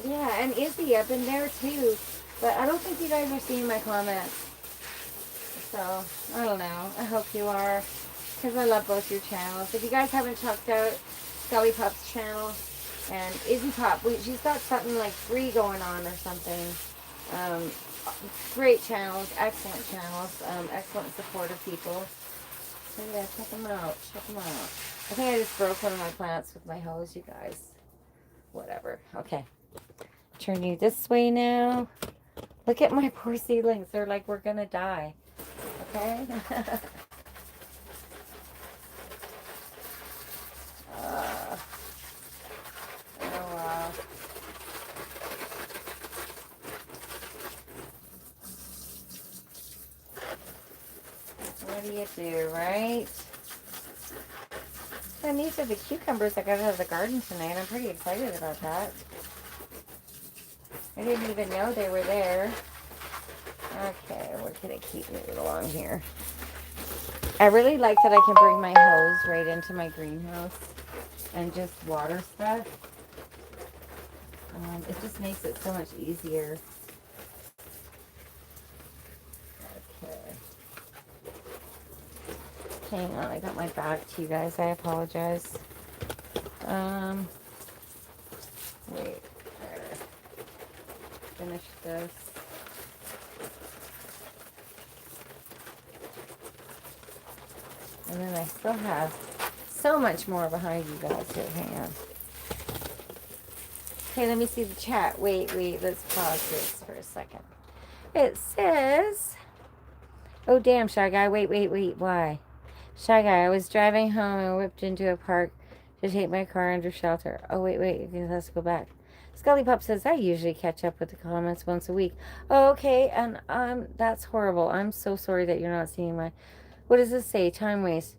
Yeah, and Izzy, I've been there too, but I don't think you guys are seeing my comments. So, I don't know. I hope you are, because I love both your channels. If you guys haven't checked out Skelly Pup's channel, And Izzy Pop, she's got something like free going on or something. Um, Great channels, excellent supportive people. So yeah, check them out. Check them out. I think I just broke one of my plants with my hose, you guys. Whatever. Okay. Turn you this way now. Look at my poor seedlings. They're like, we're gonna die. Okay? uh, oh wow. What do you do, right? And these are the cucumbers I got out of the garden tonight. I'm pretty excited about that. I didn't even know they were there. Okay, where can I keep moving along here? I really like that I can bring my hose right into my greenhouse and just water stuff. It just makes it so much easier. Okay. Hang on, I got my back to you guys. I apologize. Wait. There. Finish this. And then I still have so much more behind you guys here. Hang on. Okay, let me see the chat. Wait. Let's pause this for a second. It says, oh, damn, Shy Guy. Wait. Why? Shy Guy, I was driving home and whipped into a park to take my car under shelter. Oh, wait. Let's go back. Scully Pup says, I usually catch up with the comments once a week. Oh, okay, and that's horrible. I'm so sorry that you're not seeing my... What does this say? Time waste.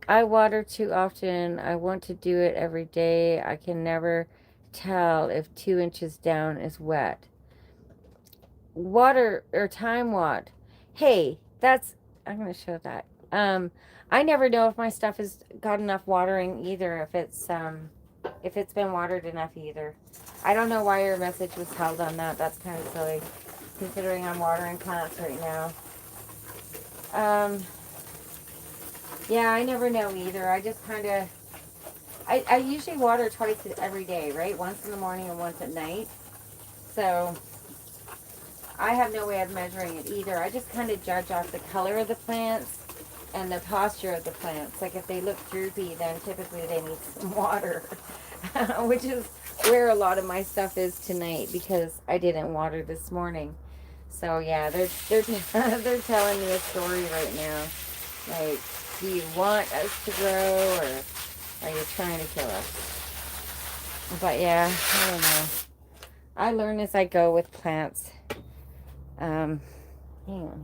I water too often. I want to do it every day. I can never tell if 2 inches down is wet. Water or time watt. Hey, that's... I'm going to show that. I never know if my stuff has got enough watering either, if it's been watered enough either. I don't know why your message was held on that. That's kind of silly, considering I'm watering plants right now. Yeah, I never know either. I just kind of, I usually water twice every day, right? Once in the morning and once at night. So I have no way of measuring it either. I just kind of judge off the color of the plants and the posture of the plants. Like if they look droopy, then typically they need some water, which is where a lot of my stuff is tonight because I didn't water this morning. So yeah, they're they're telling me a story right now. Like, do you want us to grow or are you trying to kill us? But yeah, I don't know. I learn as I go with plants. Hang on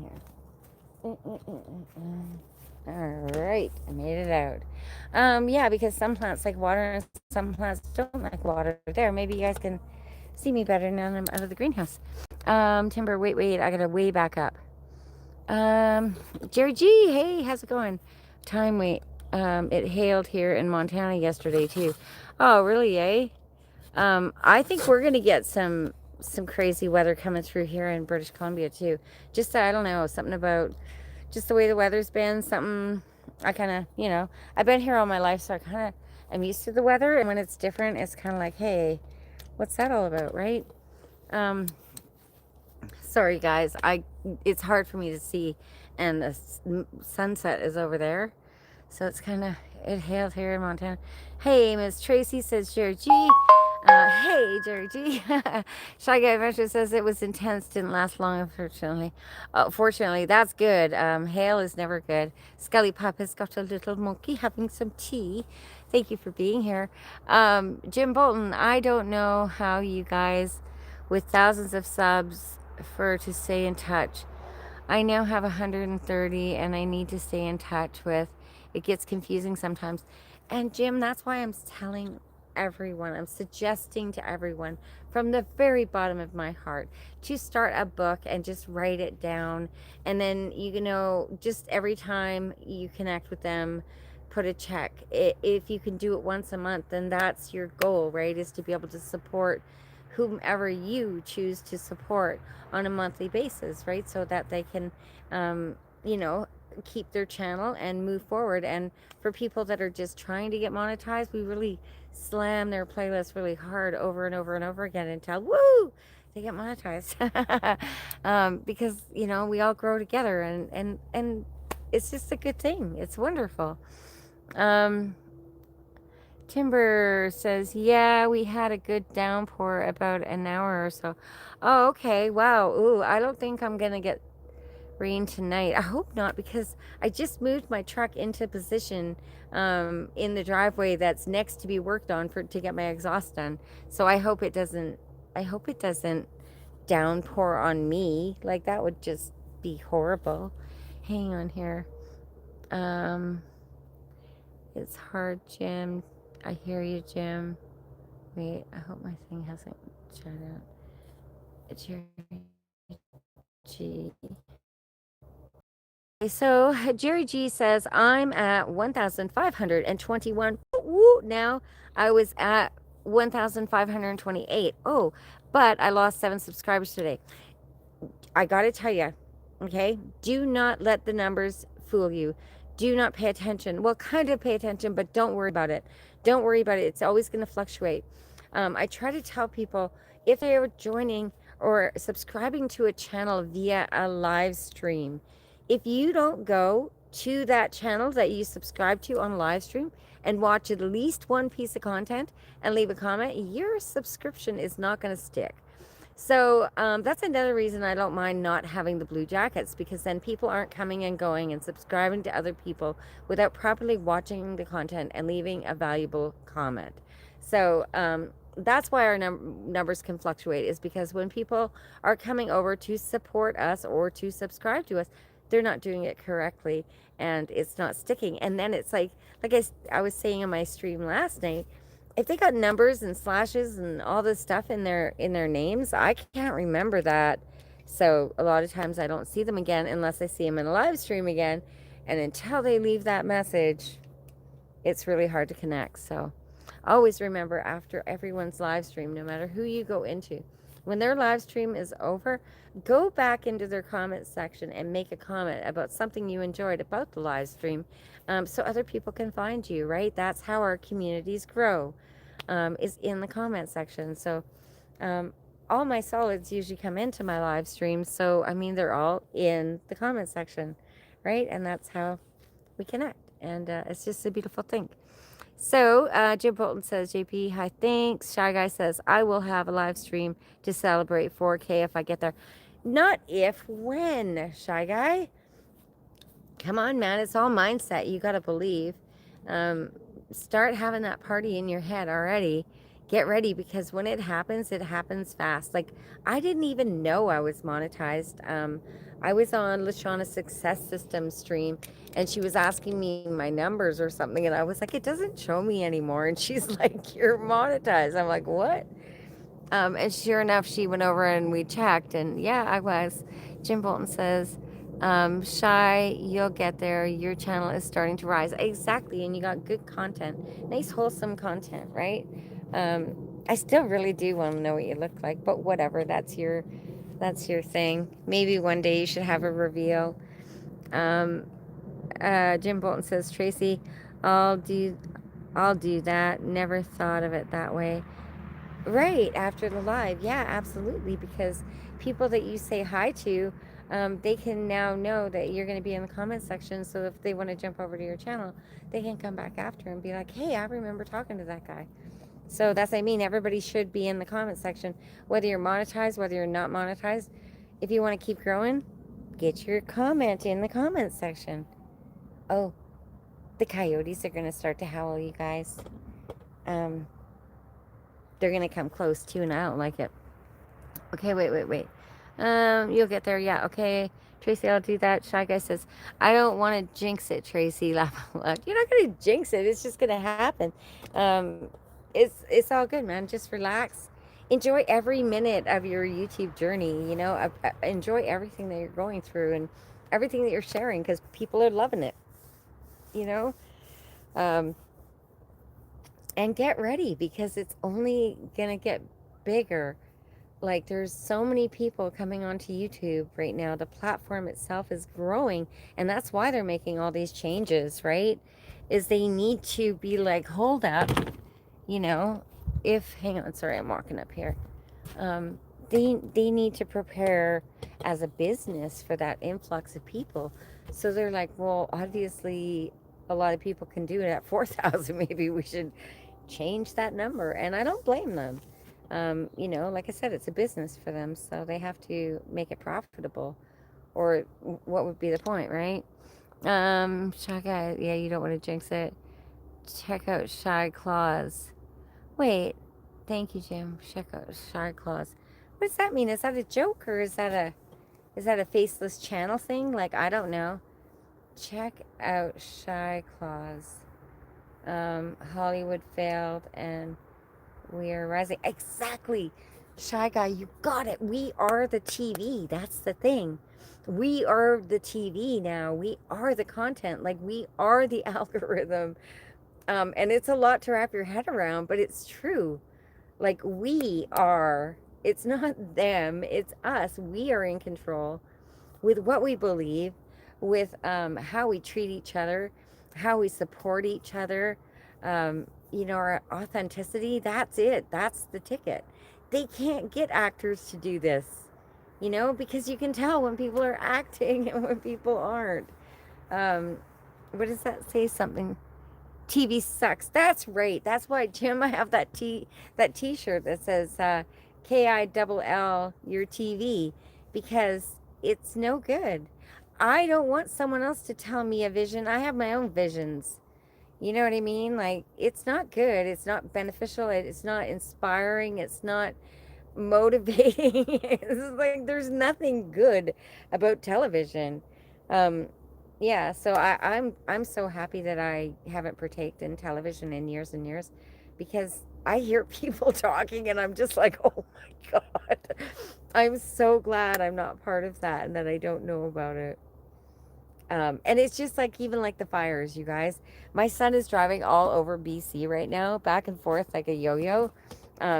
here. All right, I made it out. Yeah, because some plants like water and some plants don't like water. There, maybe you guys can see me better now that I'm out of the greenhouse. Timber, wait, I gotta way back up. Jerry G, hey, how's it going? Time wait. It hailed here in Montana yesterday too. Oh, really, eh? I think we're gonna get some crazy weather coming through here in British Columbia too. Just I don't know, something about just the way the weather's been. Something I kind of, I've been here all my life, so I kind of am used to the weather. And when it's different, it's kind of like, hey, what's that all about, right? Sorry guys, it's hard for me to see, and the sunset is over there, so it's kind of, it hailed here in Montana. Hey, Miss Tracy says Jerry G. Hey, Jerry G. Shy Guy Adventure says it was intense, didn't last long, unfortunately. Fortunately, that's good. Hail is never good. Scully Pop has got a little monkey having some tea. Thank you for being here. Jim Bolton, I don't know how you guys, with thousands of subs, to stay in touch. I now have 130 and I need to stay in touch with. It gets confusing sometimes. And Jim, that's why I'm telling everyone, I'm suggesting to everyone from the very bottom of my heart to start a book and just write it down. And then, just every time you connect with them, put a check. If you can do it once a month, then that's your goal, right? Is to be able to support whomever you choose to support on a monthly basis, right? So that they can, keep their channel and move forward. And for people that are just trying to get monetized, we really slam their playlist really hard over and over and over again until woo, they get monetized. Because we all grow together, and it's just a good thing. It's wonderful. Um, Timber says, yeah, we had a good downpour about an hour or so. Oh, okay. Wow. Ooh, I don't think I'm going to get rain tonight. I hope not, because I just moved my truck into position in the driveway that's next to be worked on to get my exhaust done. So I hope it doesn't downpour on me. Like, that would just be horrible. Hang on here. Um, it's hard, Jim. I hear you, Jim. Wait, I hope my thing hasn't shut out. Jerry G. So Jerry G says, I'm at 1,521. Woo, now I was at 1,528. Oh, but I lost 7 subscribers today. I got to tell you, okay, do not let the numbers fool you. Do not pay attention. Well, kind of pay attention, but don't worry about it. Don't worry about it. It's always going to fluctuate. I try to tell people, if they are joining or subscribing to a channel via a live stream, if you don't go to that channel that you subscribe to on live stream and watch at least one piece of content and leave a comment, your subscription is not going to stick. So that's another reason I don't mind not having the blue jackets, because then people aren't coming and going and subscribing to other people without properly watching the content and leaving a valuable comment. So that's why our numbers can fluctuate, is because when people are coming over to support us or to subscribe to us, they're not doing it correctly, and it's not sticking. And then it's like I was saying in my stream last night, if they got numbers and slashes and all this stuff in their names, I can't remember that. So a lot of times I don't see them again unless I see them in a live stream again. And until they leave that message, it's really hard to connect. So always remember, after everyone's live stream, no matter who you go into, when their live stream is over, go back into their comment section and make a comment about something you enjoyed about the live stream, so other people can find you, right? That's how our communities grow, is in the comment section. So all my solids usually come into my live stream. So, I mean, they're all in the comment section, right? And that's how we connect. And it's just a beautiful thing. So Jim Bolton says, JP, hi, thanks. Shy Guy says, I will have a live stream to celebrate 4K if I get there. Not if, when, Shy Guy. Come on, man. It's all mindset. You got to believe. Um, Start having that party in your head already. Get ready, because when it happens fast. Like, I didn't even know I was monetized. I was on Lashana's Success System stream, and she was asking me my numbers or something, and I was like, it doesn't show me anymore. And she's like, you're monetized. I'm like, what? And sure enough, she went over and we checked, and yeah, I was. Jim Bolton says, Shy, you'll get there. Your channel is starting to rise. Exactly, and you got good content. Nice, wholesome content, right? I still really do want to know what you look like, but whatever, that's your thing. Maybe one day you should have a reveal. Um, Jim Bolton says, Tracy, I'll do, I'll do that. Never thought of it that way. Right, after the live. Yeah, absolutely. Because people that you say hi to, they can now know that you're going to be in the comment section. So if they want to jump over to your channel, they can come back after and be like, hey, I remember talking to that guy. So that's what I mean. Everybody should be in the comment section, whether you're monetized, whether you're not monetized. If you want to keep growing, get your comment in the comment section. Oh, the coyotes are going to start to howl, you guys. They're going to come close too, and I don't like it. Okay, wait. You'll get there. Yeah, okay. Tracy, I'll do that. Shy Guy says, I don't want to jinx it, Tracy. Laugh out loud. You're not going to jinx it. It's just going to happen. It's all good, man. Just relax. Enjoy every minute of your YouTube journey. Enjoy everything that you're going through and everything that you're sharing, because people are loving it. You know? And get ready, because it's only going to get bigger. like there's so many people coming onto YouTube right now. The platform itself is growing, and that's why they're making all these changes, right? Is they need to be like, hold up, you know, if hang on, sorry, I'm walking up here. Um, they need to prepare as a business for that influx of people. So they're like, well, obviously a lot of people can do it at 4,000. Maybe we should change that number. And I don't blame them. You know, like I said, it's a business for them, so they have to make it profitable. Or what would be the point, right? Check out, yeah, you don't want to jinx it. Check out Shy Claws. Wait, thank you, Jim. Check out Shy Claws. What does that mean? Is that a joke, or is that a faceless channel thing? Like, I don't know. Check out Shy Claws. Hollywood failed and we are rising. Exactly. Shy Guy, you got it. We are the TV. That's the thing. We are the TV now. We are the content. Like, we are the algorithm. And it's a lot to wrap your head around, but it's true. Like, we are, it's not them, it's us. We are in control with what we believe, with how we treat each other, how we support each other, you know, our authenticity. That's it. That's the ticket. They can't get actors to do this, you know, because you can tell when people are acting and when people aren't. Um, what does that say? Something. TV sucks. That's right. That's why, Jim, I have that T-shirt that says KILL your TV, because it's no good. I don't want someone else to tell me a vision. I have my own visions. You know what I mean? Like, it's not good. It's not beneficial. It's not inspiring. It's not motivating. It's like there's nothing good about television. Um, yeah, so I'm so happy that I haven't partaked in television in years and years, because I hear people talking and I'm just like, oh my God. I'm so glad I'm not part of that and that I don't know about it. And it's just like, even like the fires, you guys. My son is driving all over BC right now, back and forth like a yo-yo,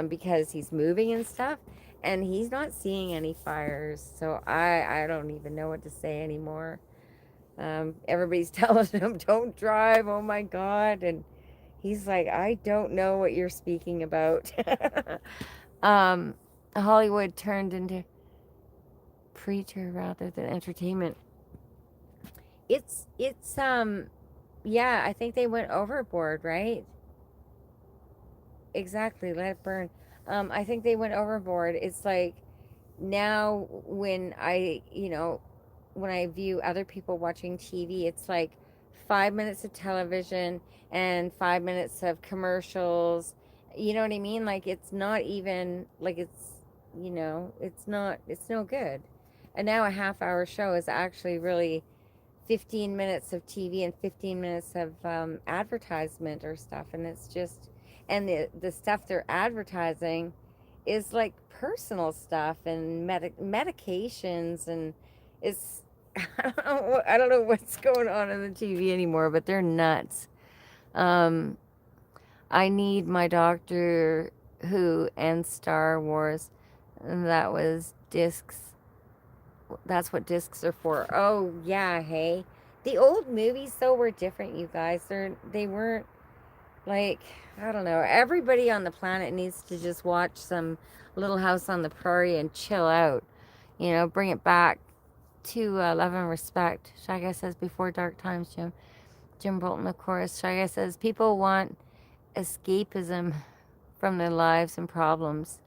because he's moving and stuff, and he's not seeing any fires. So I don't even know what to say anymore. Everybody's telling him, don't drive. Oh my God. And he's like, I don't know what you're speaking about. um, Hollywood turned into preacher rather than entertainment. It's yeah, I think they went overboard, right? Exactly, let it burn. I think they went overboard. It's like, now when I, you know, when I view other people watching TV, it's like 5 minutes of television and 5 minutes of commercials. You know what I mean? Like, it's not even like it's, you know, it's not, it's no good. And now a half hour show is actually really 15 minutes of TV and 15 minutes of advertisement or stuff. And it's just, and the stuff they're advertising is like personal stuff and medications. And it's, I don't know what's going on in the TV anymore, but they're nuts. Um, I need my Doctor Who and Star Wars. And that was discs. That's what discs are for. Oh yeah, hey. The old movies though were different, you guys. They weren't like, I don't know. Everybody on the planet needs to just watch some Little House on the Prairie and chill out. You know, bring it back to love and respect. Shy Guy says before dark times, Jim. Jim Bolton, of course. Shy Guy says people want escapism from their lives and problems.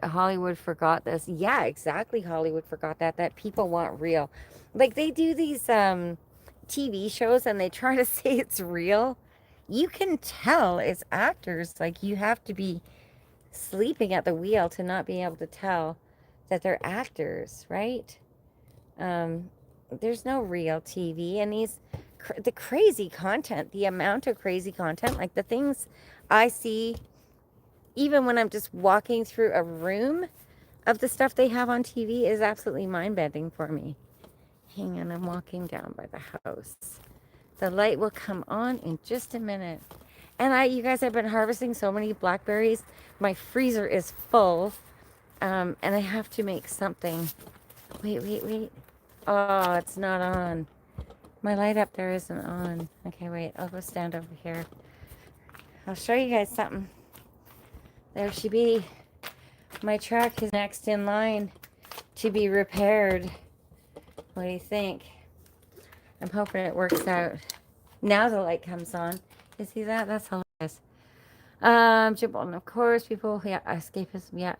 Hollywood forgot this. Yeah, exactly. Hollywood forgot that people want real. Like, they do these TV shows and they try to say it's real. You can tell it's actors. Like, you have to be sleeping at the wheel to not be able to tell that they're actors, right? Um, there's no real TV, and the crazy content, the amount of crazy content, like the things I see, even when I'm just walking through a room, of the stuff they have on TV is absolutely mind-bending for me. Hang on, I'm walking down by the house. The light will come on in just a minute. And you guys, I've been harvesting so many blackberries. My freezer is full. And I have to make something. Wait, wait, wait. Oh, it's not on. My light up there isn't on. Okay, wait. I'll go stand over here. I'll show you guys something. There she be. My truck is next in line to be repaired. What do you think? I'm hoping it works out. Now the light comes on. You see that? That's hilarious. Jim Bolton, of course, people, yeah, escapism, yeah.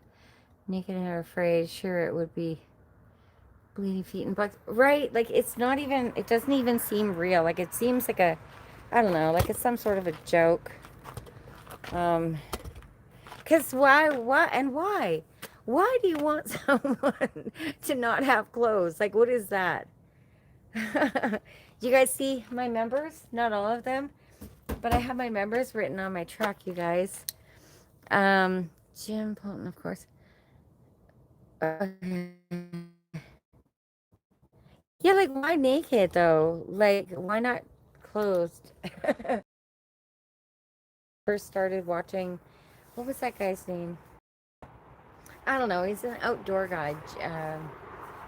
Naked and afraid, sure it would be bleeding feet and bugs. Right? Like, it's not even, it doesn't even seem real. Like, it seems like a, I don't know, like it's some sort of a joke. Because why? Why do you want someone to not have clothes? Like, what is that? You guys see my members? Not all of them, but I have my members written on my truck, you guys. Jim Polton, of course. Okay. Yeah, like, why naked, though? Like, why not clothed? First started watching, what was that guy's name? I don't know. He's an outdoor guy.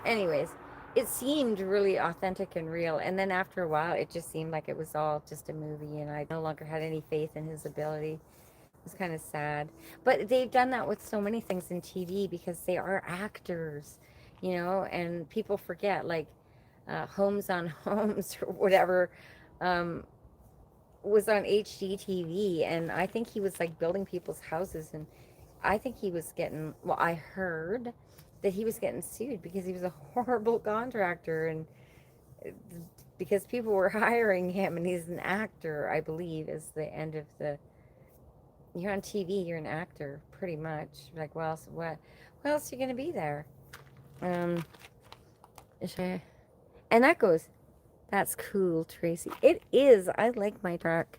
Anyways, it seemed really authentic and real. And then after a while, it just seemed like it was all just a movie, and I no longer had any faith in his ability. It was kind of sad. But they've done that with so many things in TV because they are actors, and people forget, like, Homes on Homes or whatever um, was on HGTV. And I think he was like building people's houses. And I think he was getting, well, I heard that he was getting sued because he was a horrible contractor, and because people were hiring him, and he's an actor, I believe, is the end of the, you're on TV, you're an actor, pretty much. Like, well, else, what else are you going to be there? Um, and that goes, that's cool, Tracy. It is. I like my truck.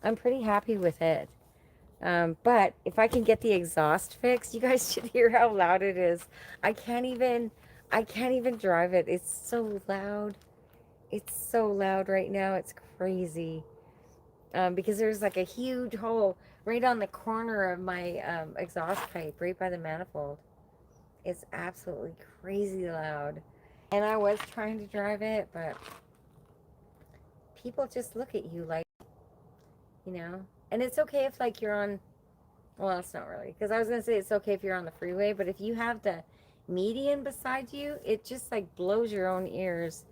I'm pretty happy with it. But if I can get the exhaust fixed, you guys should hear how loud it is. I can't even, I can't even drive it. It's so loud. It's so loud right now. It's crazy. Because there's like a huge hole right on the corner of my exhaust pipe, right by the manifold. It's absolutely crazy loud. And I was trying to drive it, but people just look at you like, and it's okay if, like, you're on, well, it's not really, because I was going to say it's okay if you're on the freeway, but if you have the median beside you, it just like blows your own ears.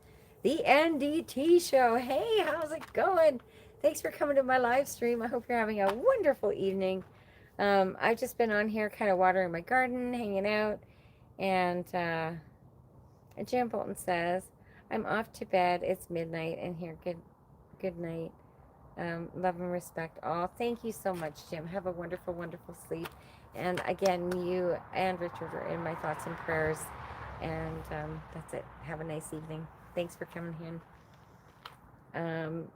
The NDT show. Hey, how's it going? Thanks for coming to my live stream. I hope you're having a wonderful evening. I've just been on here kind of watering my garden, hanging out, and Jim Bolton says, I'm off to bed. It's midnight, and here, good night. Love and respect all. Thank you so much, Jim. Have a wonderful, wonderful sleep. And again, you and Richard are in my thoughts and prayers. And that's it. Have a nice evening. Thanks for coming in.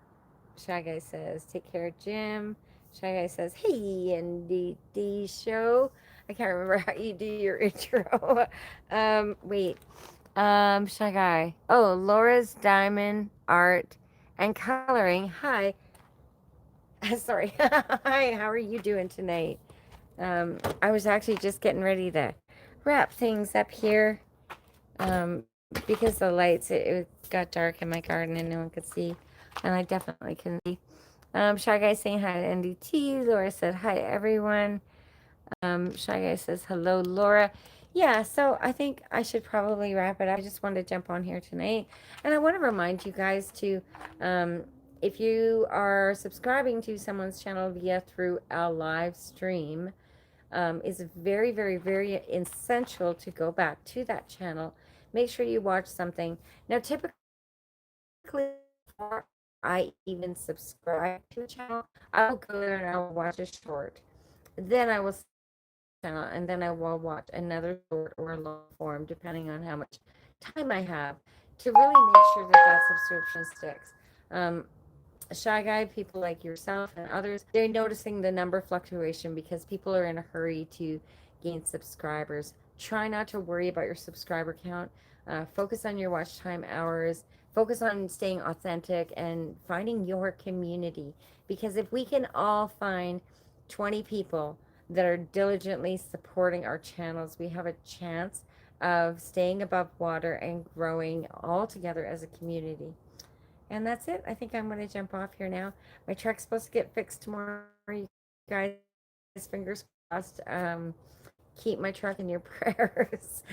Shy Guy says, take care, Jim. Shy Guy says, hey, NDD show. I can't remember how you do your intro. Wait. Shy Guy. Oh, Laura's Diamond Art and Coloring. Hi. Sorry. Hi, how are you doing tonight? I was actually just getting ready to wrap things up here because the lights, it got dark in my garden and no one could see. And I definitely couldn't see. Shy Guy saying hi to NDT. Laura said hi to everyone. Shy Guy says hello, Laura. Yeah, so I think I should probably wrap it up. I just wanted to jump on here tonight. And I want to remind you guys to, if you are subscribing to someone's channel via through a live stream, is very, very, very essential to go back to that channel. Make sure you watch something. Now, typically, before I even subscribe to a channel, I will go there and I will watch a short. Then I will channel, and then I will watch another short or a long form, depending on how much time I have, to really make sure that that subscription sticks. Shy Guy, people like yourself and others, they're noticing the number fluctuation because people are in a hurry to gain subscribers. Try not to worry about your subscriber count. Focus on your watch time hours. Focus on staying authentic and finding your community. Because if we can all find 20 people that are diligently supporting our channels, we have a chance of staying above water and growing all together as a community. And that's it. I think I'm going to jump off here now. My truck's supposed to get fixed tomorrow, you guys. Fingers crossed. Keep my truck in your prayers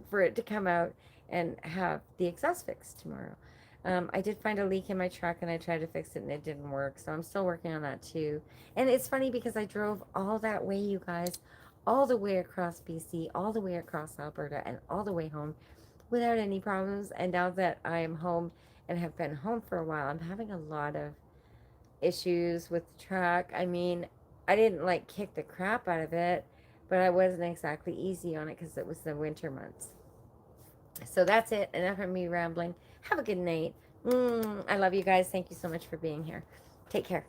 for it to come out and have the exhaust fixed tomorrow. I did find a leak in my truck and I tried to fix it and it didn't work. So I'm still working on that too. And it's funny because I drove all that way, you guys, all the way across BC, all the way across Alberta, and all the way home without any problems. And now that I am home and have been home for a while, I'm having a lot of issues with the truck. I mean, I didn't like kick the crap out of it, but I wasn't exactly easy on it because it was the winter months. So that's it. Enough of me rambling. Have a good night. I love you guys. Thank you so much for being here. Take care.